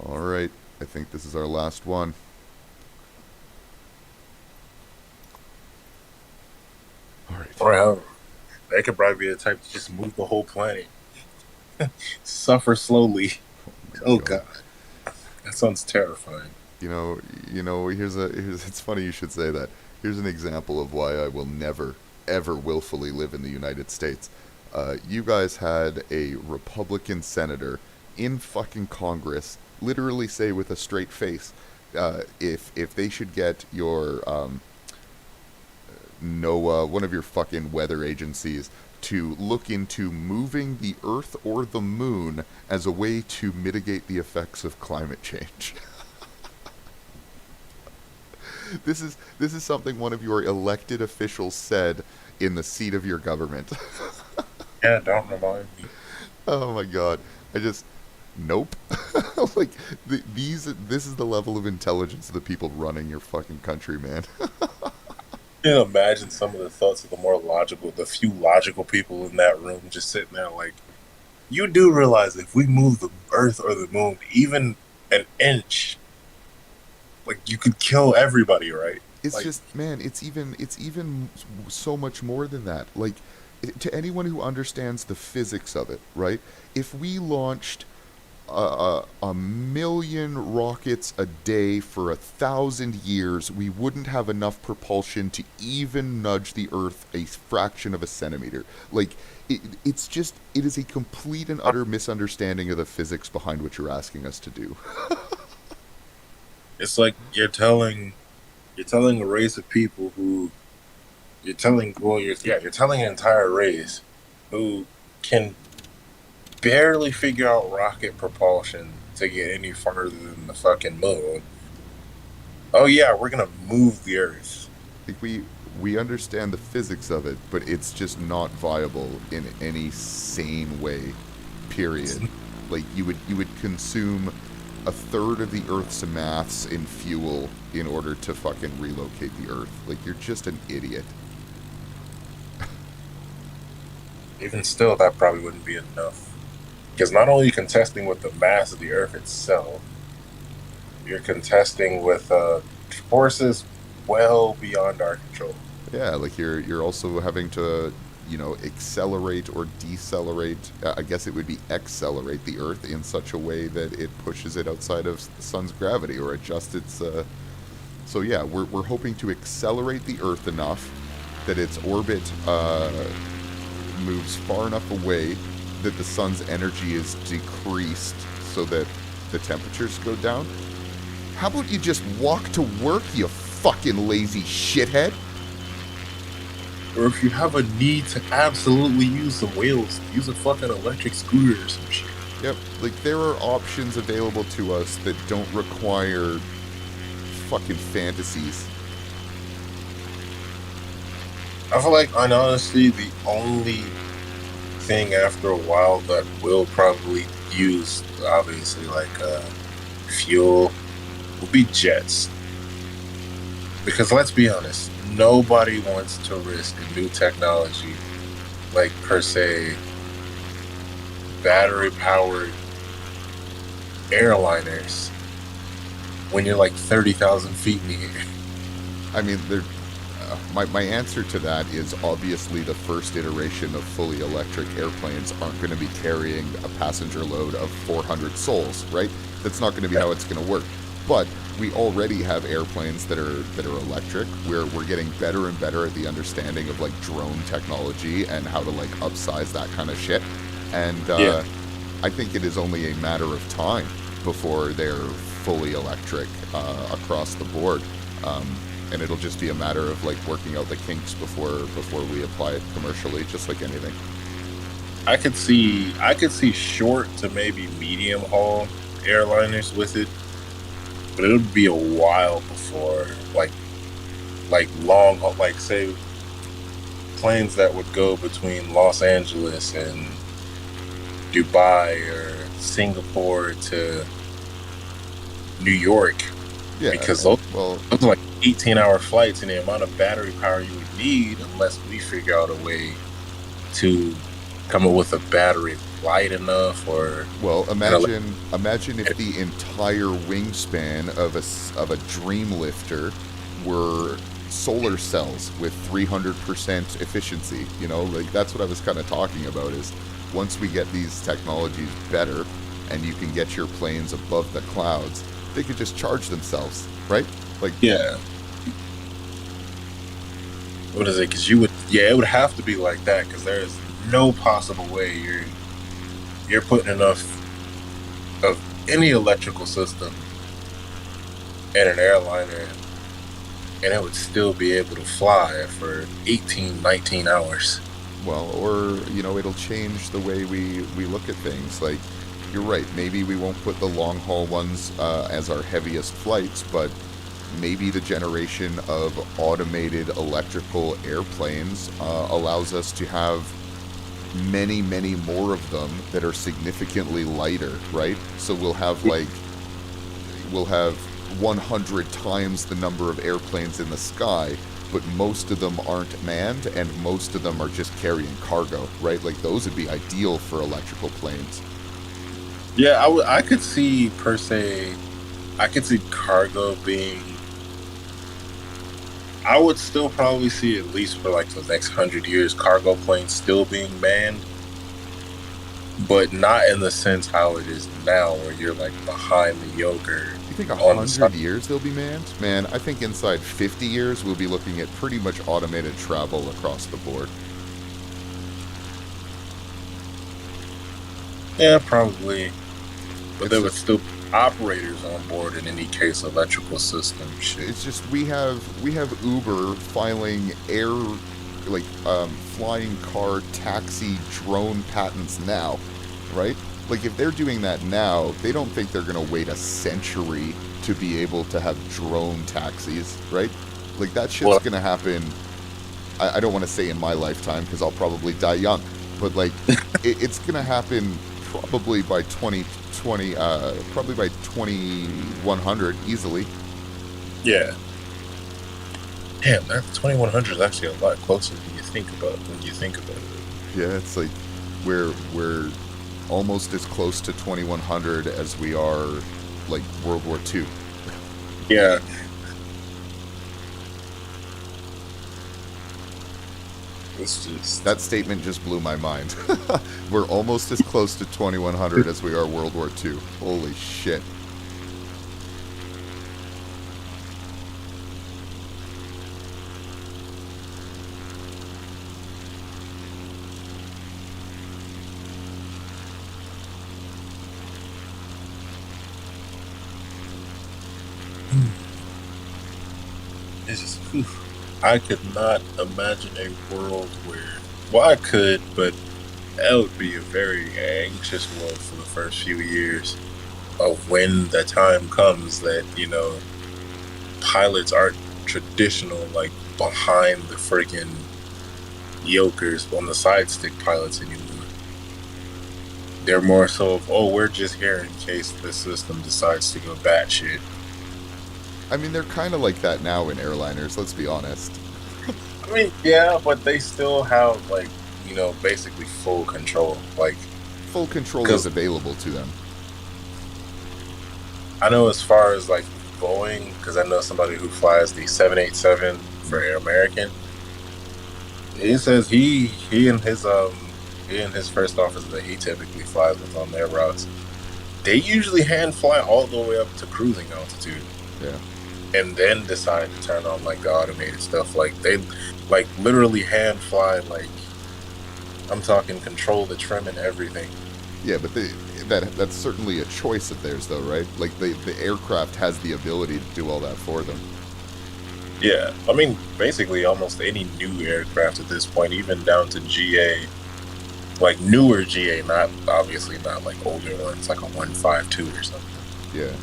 Speaker 2: All right. I think this is our last one. All right.
Speaker 4: Or hell, they could probably be the type to just move the whole planet. Suffer slowly. Oh God. That sounds terrifying.
Speaker 2: Here's it's funny you should say that. Here's an example of why I will never, ever willfully live in the United States. You guys had a Republican senator in fucking Congress literally say with a straight face, if they should get your NOAA, one of your fucking weather agencies, to look into moving the Earth or the Moon as a way to mitigate the effects of climate change. This is something one of your elected officials said in the seat of your government.
Speaker 4: Yeah, don't remind me.
Speaker 2: Oh my god. I just nope. Like this is the level of intelligence of the people running your fucking country, man.
Speaker 4: Can you imagine some of the thoughts of the few logical people in that room just sitting there like, you do realize if we move the Earth or the Moon even an inch, like you could kill everybody, right?
Speaker 2: It's
Speaker 4: Like,
Speaker 2: just, man, it's even so much more than that. Like, to anyone who understands the physics of it, right? If we launched a million rockets a day for 1,000 years, we wouldn't have enough propulsion to even nudge the Earth a fraction of a centimeter. Like, it's just, it is a complete and utter misunderstanding of the physics behind what you're asking us to do.
Speaker 4: it's like you're telling a race of people who you're telling an entire race who can barely figure out rocket propulsion to get any farther than the fucking moon. Oh yeah, we're gonna move the Earth.
Speaker 2: Like we understand the physics of it, but it's just not viable in any sane way. Period. Like you would consume a third of the Earth's mass in fuel in order to fucking relocate the Earth. Like you're just an idiot.
Speaker 4: Even still, that probably wouldn't be enough. Because not only are you contesting with the mass of the Earth itself, you're contesting with forces well beyond our control.
Speaker 2: Yeah, like you're also having to, accelerate or decelerate. I guess it would be accelerate the Earth in such a way that it pushes it outside of the sun's gravity or adjusts its. So yeah, we're hoping to accelerate the Earth enough that its orbit moves far enough away that the sun's energy is decreased so that the temperatures go down. How about you just walk to work, you fucking lazy shithead?
Speaker 4: Or if you have a need to absolutely use some wheels, use a fucking electric scooter or some shit.
Speaker 2: Yep, like there are options available to us that don't require fucking fantasies.
Speaker 4: I feel like, honestly, the only thing after a while that will probably use, obviously, like fuel, will be jets. Because let's be honest, nobody wants to risk a new technology, like per se, battery powered airliners when you're like 30,000 feet in the air.
Speaker 2: I mean, my answer to that is obviously the first iteration of fully electric airplanes aren't going to be carrying a passenger load of 400 souls, right? That's not going to be how it's going to work. But we already have airplanes that are electric. We're getting better and better at the understanding of like drone technology and how to like upsize that kind of shit. And I think it is only a matter of time before they're fully electric across the board. And it'll just be a matter of like working out the kinks before we apply it commercially, just like anything.
Speaker 4: I could see short to maybe medium haul airliners with it, but it would be a while before like long haul, like say planes that would go between Los Angeles and Dubai or Singapore to New York.
Speaker 2: Yeah,
Speaker 4: Because
Speaker 2: well,
Speaker 4: those are like 18-hour flights, and the amount of battery power you would need, unless we figure out a way to come up with a battery light enough, or
Speaker 2: imagine if the entire wingspan of a Dreamlifter were solar cells with 300% efficiency. Like that's what I was kind of talking about. Is once we get these technologies better, and you can get your planes above the clouds, they could just charge themselves, right? Like
Speaker 4: yeah. What is it? Because it would have to be like that, because there is no possible way you're putting enough of any electrical system in an airliner, and it would still be able to fly for 18, 19 hours.
Speaker 2: Well, or it'll change the way we look at things. Like you're right, maybe we won't put the long haul ones as our heaviest flights, but maybe the generation of automated electrical airplanes allows us to have many, many more of them that are significantly lighter, right? So we'll have 100 times the number of airplanes in the sky, but most of them aren't manned and most of them are just carrying cargo, right? Like those would be ideal for electrical planes.
Speaker 4: Yeah, I could see per se. I could see cargo being. I would still probably see at least for like the next 100 years, cargo planes still being manned, but not in the sense how it is now, where you're like behind the yoker
Speaker 2: You think
Speaker 4: on the
Speaker 2: 100
Speaker 4: side.
Speaker 2: years they'll be manned? Man, I think inside 50 years we'll be looking at pretty much automated travel across the board.
Speaker 4: Yeah, probably, but
Speaker 2: It's
Speaker 4: there would
Speaker 2: just
Speaker 4: still be operators on board in any case, electrical system shit.
Speaker 2: it's just we have Uber filing air flying car taxi drone patents now, right? Like if they're doing that now, they don't think they're gonna wait a century to be able to have drone taxis, right? Like that shit's
Speaker 4: Well,
Speaker 2: gonna happen. I don't want to say in my lifetime because I'll probably die young, but like it's gonna happen probably by 2020, probably by 2100 easily.
Speaker 4: yeah. Damn, that 2100 is actually a lot closer than you think about when you think about it.
Speaker 2: Yeah, it's like we're almost as close to 2100 as we are like World War II.
Speaker 4: Yeah, it's just
Speaker 2: That statement just blew my mind. We're almost as close to 2100 as we are World War II. Holy shit.
Speaker 4: it's just. Whew. I could not imagine a world where. Well, I could, but that would be a very anxious world for the first few years of when the time comes that pilots aren't traditional like behind the freaking yokers on the side stick pilots anymore. They're more so of, oh, we're just here in case the system decides to go batshit.
Speaker 2: I mean, they're kind of like that now in airliners, let's be honest.
Speaker 4: I mean, yeah, but they still have like, basically full control. Like,
Speaker 2: Full control is
Speaker 4: because
Speaker 2: available to them.
Speaker 4: I know as far as like Boeing, because I know somebody who flies the 787 for Air American. He says he and his first officer that he typically flies with on their routes, they usually hand fly all the way up to cruising altitude
Speaker 2: Yeah.
Speaker 4: and then decide to turn on like the automated stuff. Like they like literally hand fly, like I'm talking control the trim and everything.
Speaker 2: Yeah, but that's certainly a choice of theirs, though, right? Like the aircraft has the ability to do all that for them.
Speaker 4: Yeah, I mean basically almost any new aircraft at this point, even down to GA, like newer GA, not obviously not like older ones, like a 152 or something.
Speaker 2: Yeah.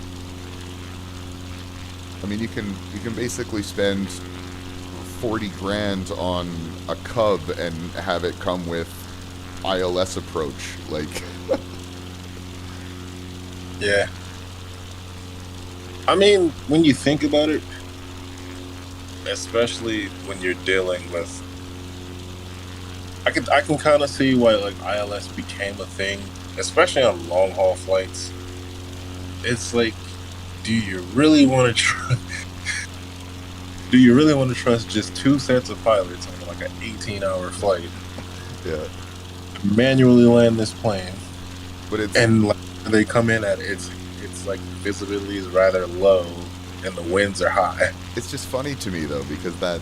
Speaker 2: I mean, you can basically spend 40 grand on a Cub and have it come with ILS approach. Like,
Speaker 4: Yeah, I mean when you think about it, especially when you're dealing with, I can kind of see why like ILS became a thing, especially on long haul flights. It's like, do you really want to try? Do you really want to trust just two sets of pilots on like an 18-hour flight
Speaker 2: yeah.
Speaker 4: manually land this plane,
Speaker 2: But it's
Speaker 4: and like they come in at it's like visibility is rather low and the winds are high.
Speaker 2: it's just funny to me though because that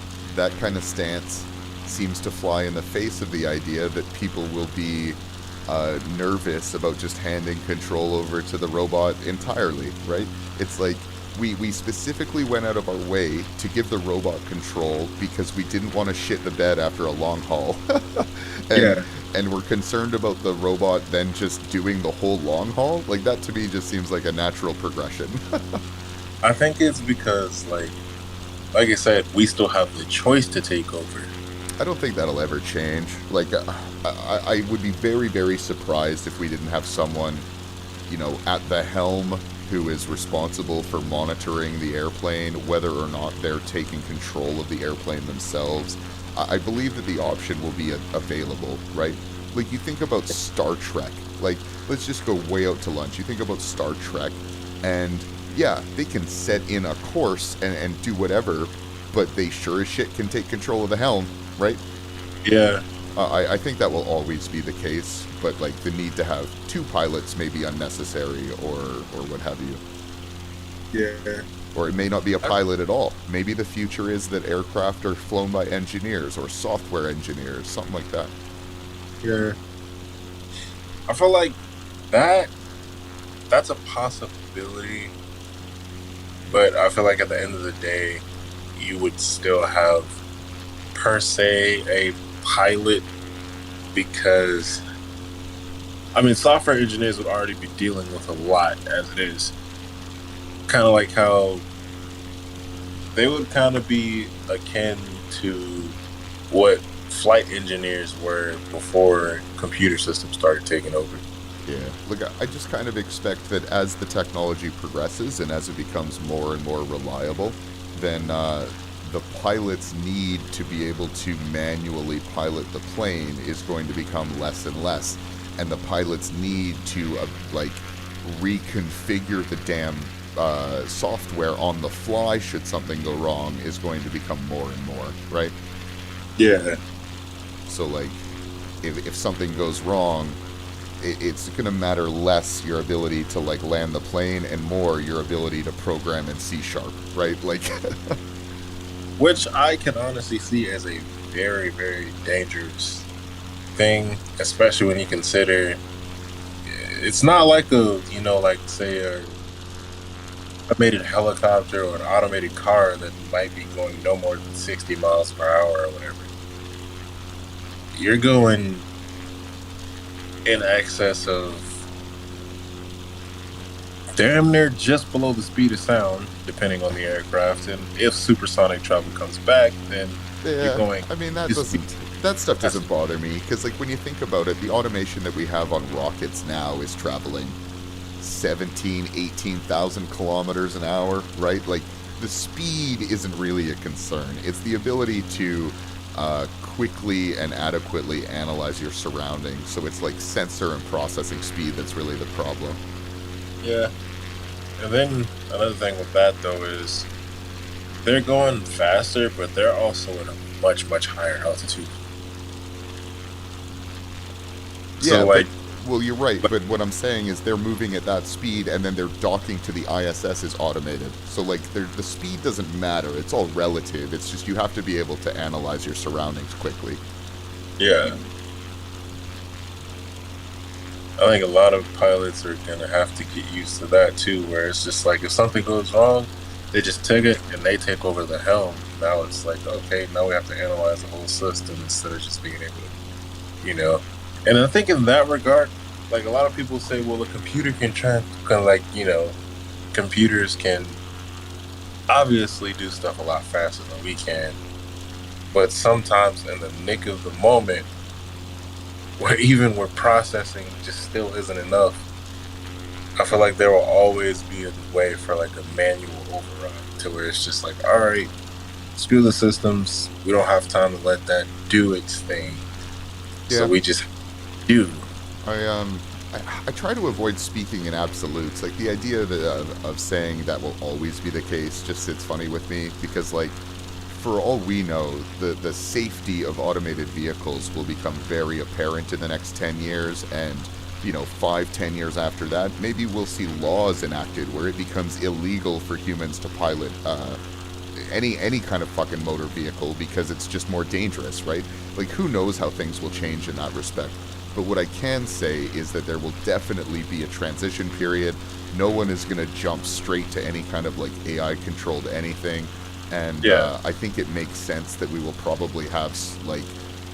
Speaker 2: kind of stance seems to fly in the face of the idea that people will be nervous about just handing control over to the robot entirely, right? It's like we specifically went out of our way to give the robot control because we didn't want to shit the bed after a long haul. and,
Speaker 4: Yeah.
Speaker 2: and we're concerned about the robot then just doing the whole long haul. Like that to me just seems like a natural progression.
Speaker 4: I think it's because like I said, we still have the choice to take over.
Speaker 2: I don't think that'll ever change. Like, I would be very, very surprised if we didn't have someone, at the helm who is responsible for monitoring the airplane, whether or not they're taking control of the airplane themselves. I believe that the option will be available, right? Like, you think about Star Trek. Like, let's just go way out to lunch. You think about Star Trek, and yeah, they can set in a course and do whatever, but they sure as shit can take control of the helm, right?
Speaker 4: Yeah.
Speaker 2: I think that will always be the case, but like the need to have two pilots may be unnecessary or what have you.
Speaker 4: Yeah.
Speaker 2: Or it may not be a pilot at all. Maybe the future is that aircraft are flown by engineers or software engineers, something like that.
Speaker 4: Yeah. I feel like that's a possibility, but I feel like at the end of the day, you would still have per se a pilot, because software engineers would already be dealing with a lot as it is. Kind of like how they would kind of be akin to what flight engineers were before computer systems started taking over.
Speaker 2: Yeah, look, I just kind of expect that as the technology progresses and as it becomes more and more reliable, then the pilot's need to be able to manually pilot the plane is going to become less and less. And the pilot's need to, reconfigure the damn software on the fly should something go wrong is going to become more and more, right?
Speaker 4: Yeah.
Speaker 2: So, like, if something goes wrong, it's going to matter less your ability to, like, land the plane and more your ability to program in C#, right? Like...
Speaker 4: Which I can honestly see as a very, very dangerous thing, especially when you consider it's not like say a automated helicopter or an automated car that might be going no more than 60 miles per hour or whatever. You're going in excess of damn near just below the speed of sound, depending on the aircraft. And if supersonic travel comes back, then you're going.
Speaker 2: That stuff doesn't bother me, because like when you think about it, the automation that we have on rockets now is traveling 18,000 kilometers an hour, right? Like, the speed isn't really a concern. It's the ability to quickly and adequately analyze your surroundings. So it's like sensor and processing speed that's really the problem.
Speaker 4: Yeah. And then another thing with that, though, is they're going faster, but they're also at a much, much higher altitude.
Speaker 2: Yeah, so, well, you're right, but what I'm saying is they're moving at that speed, and then they're docking to the ISS is automated. So, like, the speed doesn't matter. It's all relative. It's just you have to be able to analyze your surroundings quickly.
Speaker 4: Yeah. I think a lot of pilots are going to have to get used to that, too, where it's just like if something goes wrong, they just take it and they take over the helm. Now it's like, okay, now we have to analyze the whole system instead of just being able to, And I think in that regard, like a lot of people say, well, a computer computers can obviously do stuff a lot faster than we can. But sometimes in the nick of the moment, where even where processing just still isn't enough, I feel like there will always be a way for like a manual override to where it's just like, all right, screw the systems. We don't have time to let that do its thing. Yeah. So we just do.
Speaker 2: I try to avoid speaking in absolutes. Like, the idea of saying that will always be the case just sits funny with me, because, like, for all we know, the safety of automated vehicles will become very apparent in the next 10 years, and 5-10 years after that, maybe we'll see laws enacted where it becomes illegal for humans to pilot any kind of fucking motor vehicle because it's just more dangerous, right? Like, who knows how things will change in that respect. But what I can say is that there will definitely be a transition period. No one is going to jump straight to any kind of, like, AI-controlled anything. And yeah. I think it makes sense that we will probably have, like,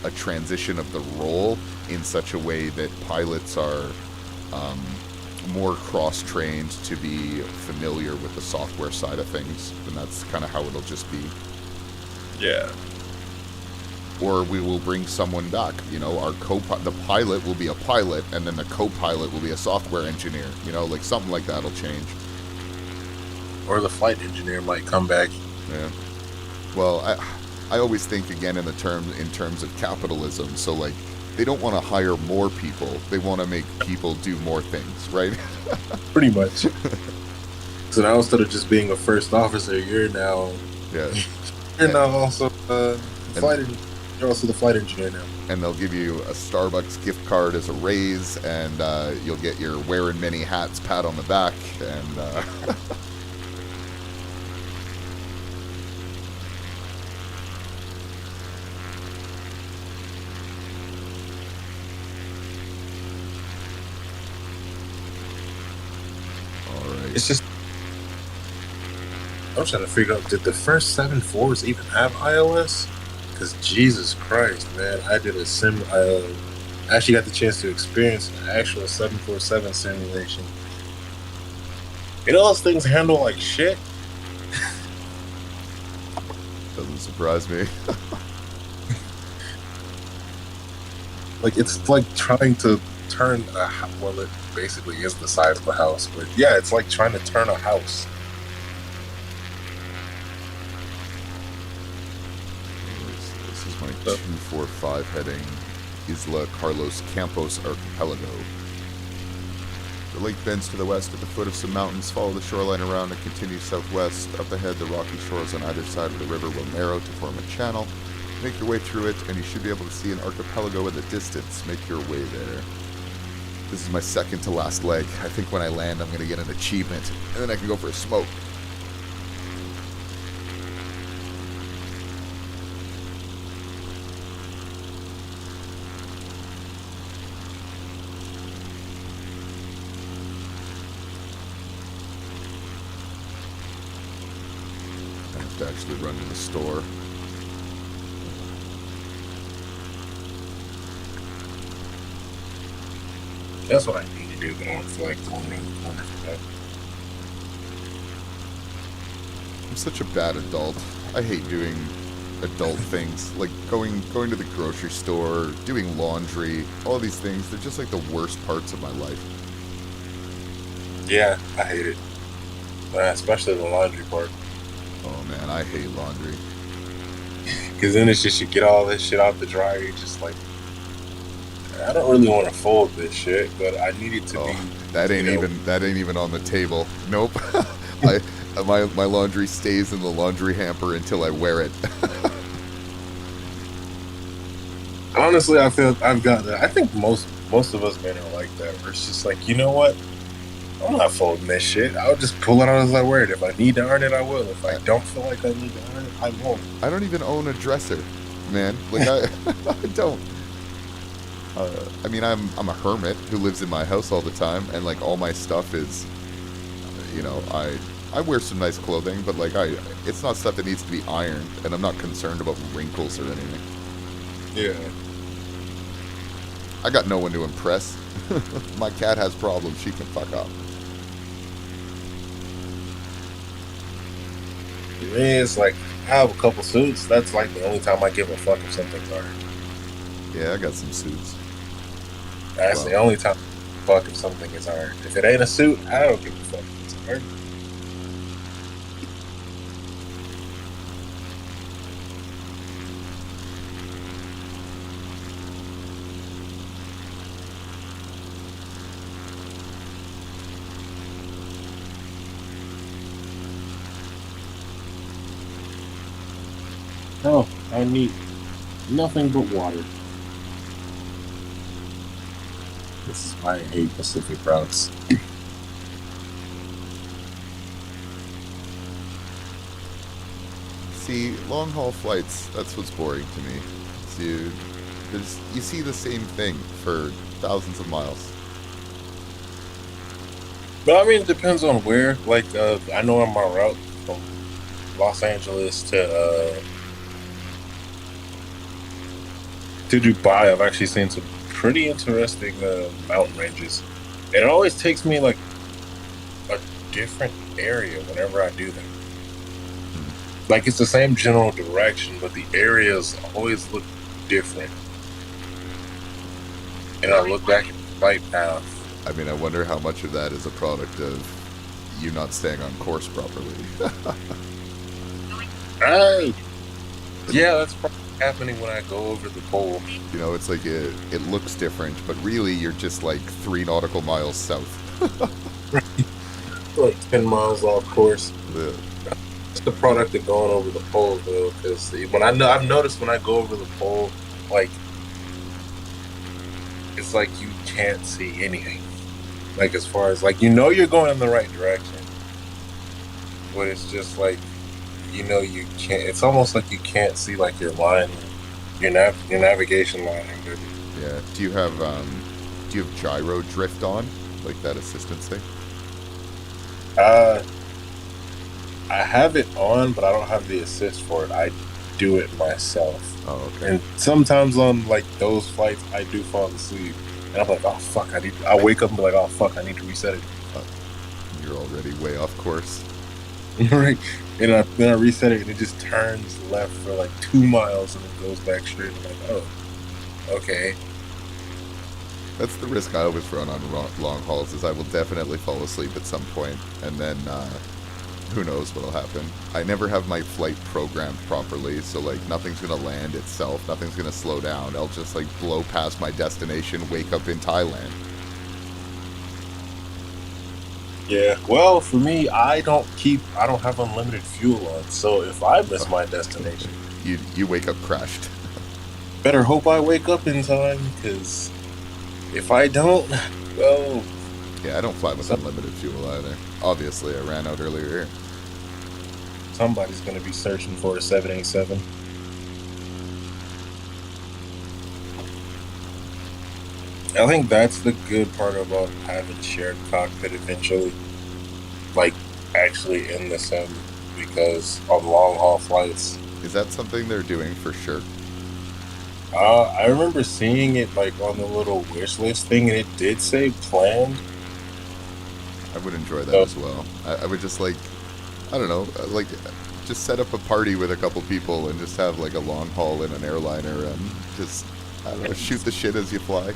Speaker 2: a transition of the role in such a way that pilots are more cross-trained to be familiar with the software side of things. And that's kind of how it'll just be.
Speaker 4: Yeah.
Speaker 2: or we will bring someone back. You know, the pilot will be a pilot, and then the co-pilot will be a software engineer. You know, like something like that'll change.
Speaker 4: Or the flight engineer might come back.
Speaker 2: Yeah. Well, I always think again in terms of capitalism. So like, they don't want to hire more people; they want to make people do more things, right?
Speaker 4: Pretty much. So now instead of just being a first officer, you're now
Speaker 2: Yeah.
Speaker 4: you're now also you're also the flight engineer now.
Speaker 2: And they'll give you a Starbucks gift card as a raise, and you'll get your wearing many hats pat on the back, and all right.
Speaker 4: It's just I'm trying to figure out, did the first 7.4s even have iOS? Because Jesus Christ, man, I did a I actually got the chance to experience an actual 747 simulation. You know those things handle like shit?
Speaker 2: Doesn't surprise me.
Speaker 4: Like, it's like trying to turn well, it basically is the size of a house, but yeah, it's like trying to turn a house.
Speaker 2: This is my 245 heading Isla Carlos Campos Archipelago. The lake bends to the west at the foot of some mountains. Follow the shoreline around and continue southwest. Up ahead, the rocky shores on either side of the river will narrow to form a channel. Make your way through it, and you should be able to see an archipelago in the distance. Make your way there. This is my second to last leg. I think when I land, I'm going to get an achievement, and then I can go for a smoke. I have to actually run to the store.
Speaker 4: That's what I need to do, but I don't feel like going around the corner for that.
Speaker 2: I'm such a bad adult. I hate doing adult things like going to the grocery store, doing laundry, all these things. They're just like the worst parts of my life.
Speaker 4: Yeah, I hate it. Especially the laundry part.
Speaker 2: Oh man, I hate laundry.
Speaker 4: Because then it's just you get all this shit out the dryer, you're just like, I don't really want to fold this shit, but I need it to be.
Speaker 2: That ain't even on the table. Nope. My laundry stays in the laundry hamper until I wear it.
Speaker 4: Honestly, I feel I've got that. I think most of us men are like that. Where it's just like, you know what? I'm not folding this shit. I'll just pull it out as I wear it. If I need to earn it, I will. If I don't feel like I need to earn it, I won't.
Speaker 2: I don't even own a dresser, man. Like I don't. I mean, I'm a hermit who lives in my house all the time, and like all my stuff is, you know, I wear some nice clothing, but like it's not stuff that needs to be ironed, and I'm not concerned about wrinkles or anything.
Speaker 4: Yeah.
Speaker 2: I got no one to impress. My cat has problems. She can fuck up.
Speaker 4: To me, it's like, I have a couple suits. That's like the only time I give a fuck if something's ironed.
Speaker 2: Yeah, I got some suits.
Speaker 4: That's the only time I fuck if something is ironed. If it ain't a suit, I don't give a fuck if it's ironed.
Speaker 3: Oh, I need nothing but water.
Speaker 4: This is why I hate Pacific routes.
Speaker 2: See, long haul flights, that's what's boring to me. So you see the same thing for thousands of miles.
Speaker 4: But I mean, it depends on where. Like, I know on my route from Los Angeles to Dubai, I've actually seen some pretty interesting mountain ranges. And it always takes me like a different area whenever I do that. Like, it's the same general direction, but the areas always look different. And I look back at the flight path.
Speaker 2: I mean, I wonder how much of that is a product of you not staying on course properly.
Speaker 4: Oh, yeah, that's probably happening when I go over the pole.
Speaker 2: You know, it's like it looks different, but really you're just like 3 nautical miles south.
Speaker 4: Like 10 miles off course.
Speaker 2: The,
Speaker 4: It's the product of going over the pole, though, because when I've noticed when I go over the pole, like it's like you can't see anything. Like as far as like you're going in the right direction, but it's just like you can't. It's almost like you can't see like your line, your navigation line.
Speaker 2: yeah. Do you have gyro drift on, like that assistance thing?
Speaker 4: Uh, I have it on, but I don't have the assist for it. I do it myself.
Speaker 2: Oh, okay.
Speaker 4: And sometimes on like those flights, I do fall asleep, and I'm like, oh fuck, I wake up and be like, oh fuck, I need to reset it.
Speaker 2: You're already way off course.
Speaker 4: Right, and then I reset it, and it just turns left for like 2 miles, and it goes back straight. I'm like, oh, okay.
Speaker 2: That's the risk I always run on long hauls. Is I will definitely fall asleep at some point, and then who knows what'll happen. I never have my flight programmed properly, so like nothing's gonna land itself, nothing's gonna slow down. I'll just like blow past my destination, wake up in Thailand.
Speaker 4: Yeah. Well, for me, I don't have unlimited fuel on, so if I miss my destination,
Speaker 2: You wake up crashed.
Speaker 4: better hope I wake up in time, because if I don't, well,
Speaker 2: Yeah, I don't fly with unlimited fuel either. Obviously, I ran out earlier.
Speaker 4: somebody's going to be searching for a 787. I think that's the good part about having a shared cockpit eventually, like actually in the sim, because on long haul flights,
Speaker 2: Is that something they're doing for sure?
Speaker 4: I remember seeing it like on the little wish list thing, and it did say planned.
Speaker 2: I would enjoy that
Speaker 4: So-
Speaker 2: as well. I would just like, I don't know, like just set up a party with a couple people and just have like a long haul in an airliner and just, I don't know, shoot the shit as you fly.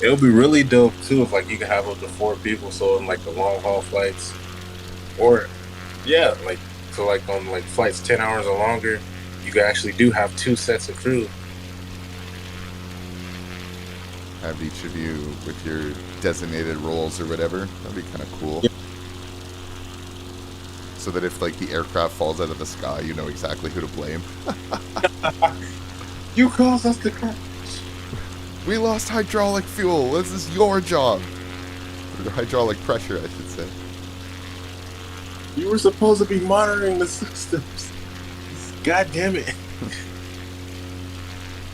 Speaker 4: It would be really dope too if like you could have up to 4 people, so in like the long haul flights, or yeah, like so like on like flights 10 hours or longer, you actually do have 2 sets of crew.
Speaker 2: Have each of you with your designated roles or whatever. That'd be kind of cool.
Speaker 4: Yeah.
Speaker 2: So that if like the aircraft falls out of the sky, you know exactly who to blame.
Speaker 4: You caused us to crash.
Speaker 2: We lost hydraulic fuel. This is your job. Or hydraulic pressure, I should say.
Speaker 4: You were supposed to be monitoring the systems. God damn it.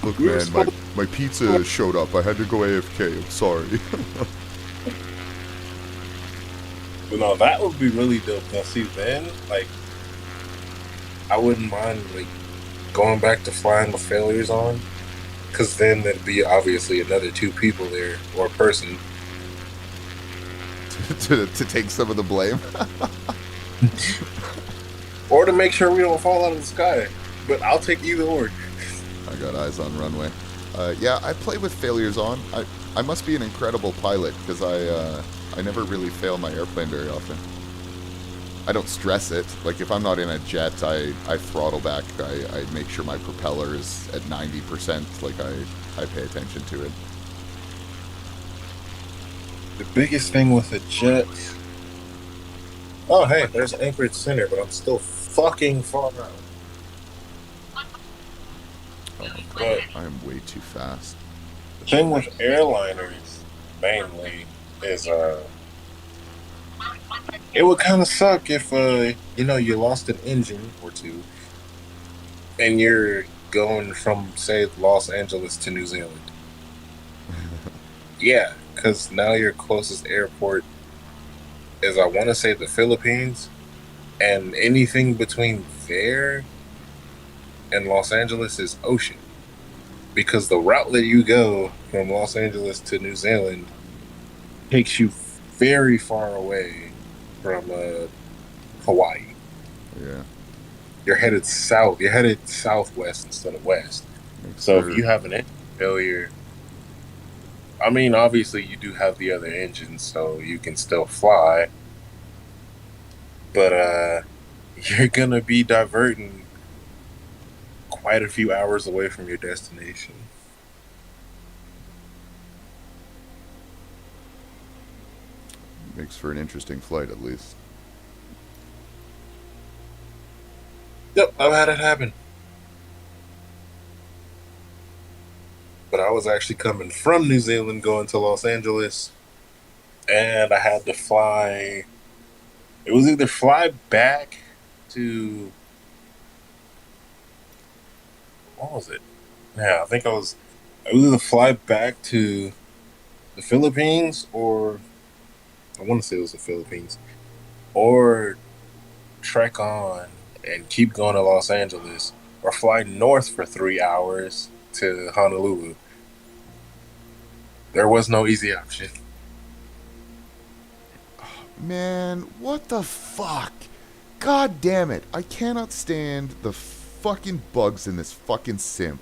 Speaker 2: Look,
Speaker 4: We were
Speaker 2: man,
Speaker 4: supposed-
Speaker 2: my pizza showed up. I had to go AFK. I'm sorry.
Speaker 4: But no, that would be really dope. Now, see, then, like, I wouldn't mind, like, going back to flying with failures on, because then there'd be obviously another 2 people there, or a person.
Speaker 2: to take some of the blame.
Speaker 4: Or to make sure we don't fall out of the sky. But I'll take either or.
Speaker 2: I got eyes on runway. Yeah, I play with failures on. I must be an incredible pilot because I never really fail my airplane very often. I don't stress it. Like if I'm not in a jet, I throttle back. I make sure my propeller is at 90%. Like I pay attention to it.
Speaker 4: The biggest thing with a jet. Oh, hey, there's Anchorage Center, but I'm still fucking far out. But
Speaker 2: I am way too fast.
Speaker 4: the thing with airliners, mainly, is it would kind of suck if you lost an engine or 2, and you're going from say Los Angeles to New Zealand. Yeah, because now your closest airport is, I want to say, the Philippines, and anything between there and Los Angeles is ocean. Because the route that you go from Los Angeles to New Zealand takes you very far away from Hawaii.
Speaker 2: Yeah.
Speaker 4: you're headed south. You're headed southwest instead of west.
Speaker 2: Makes
Speaker 4: So if
Speaker 2: for
Speaker 4: you have an engine failure, I mean, obviously you do have the other engine, so you can still fly, but you're gonna be diverting quite a few hours away from your destination.
Speaker 2: makes for an interesting flight at least.
Speaker 4: Yep, I've had it happen. But I was actually coming from New Zealand going to Los Angeles, and I had to fly. It was either fly back to what was it? Yeah, I think I was. It was either fly back to the Philippines, or I want to say it was the Philippines, or trek on and keep going to Los Angeles, or fly north for 3 hours to Honolulu. There was no easy option.
Speaker 2: Man, what the fuck? God damn it. I cannot stand the fucking bugs in this fucking sim.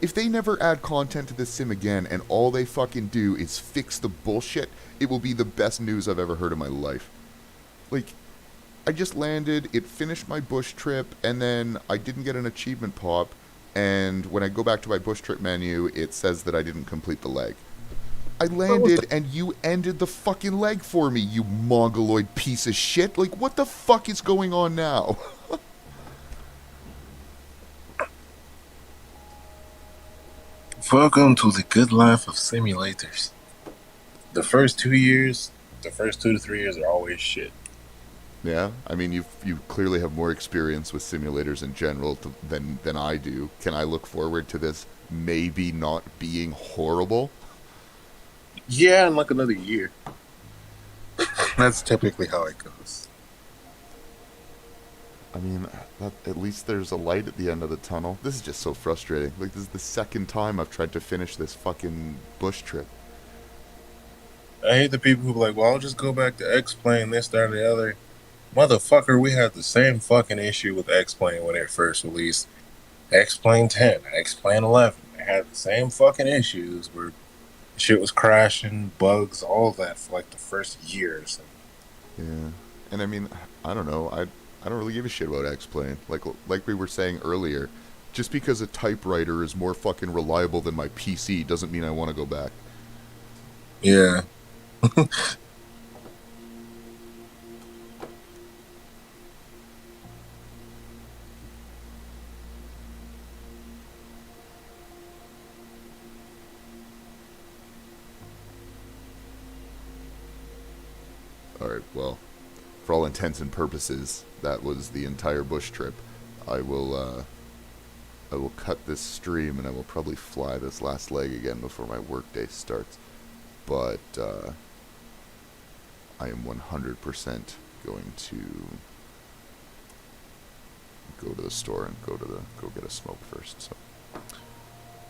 Speaker 2: If they never add content to this sim again and all they fucking do is fix the bullshit, it will be the best news I've ever heard in my life. Like, I just landed, it finished my bush trip, and then I didn't get an achievement pop, and when I go back to my bush trip menu, it says that I didn't complete the leg. I landed and you ended the fucking leg for me, you mongoloid piece of shit. Like, what the fuck is going on now?
Speaker 4: Welcome to the good life of simulators. The first 2 years, the first 2 to 3 years are always shit.
Speaker 2: Yeah, I mean, you clearly have more experience with simulators in general than I do. Can I look forward to this maybe not being horrible?
Speaker 4: Yeah, in like another year. That's typically how it goes.
Speaker 2: I mean, at least there's a light at the end of the tunnel. This is just so frustrating. Like, this is the second time I've tried to finish this fucking bush trip.
Speaker 4: I hate the people who are like, well, I'll just go back to X-Plane, this, that, and the other. Motherfucker, we had the same fucking issue with X-Plane when it first released. X-Plane 10, X-Plane 11. They had the same fucking issues where shit was crashing, bugs, all that for like the first year or so.
Speaker 2: Yeah, and I mean, I don't know. I don't really give a shit about X-Plane. Like we were saying earlier, just because a typewriter is more fucking reliable than my PC doesn't mean I want to go back.
Speaker 4: Yeah.
Speaker 2: All right, well, for all intents and purposes, that was the entire bush trip. I will I will cut this stream and I will probably fly this last leg again before my workday starts. But I am 100% going to go to the store and go get a smoke first. So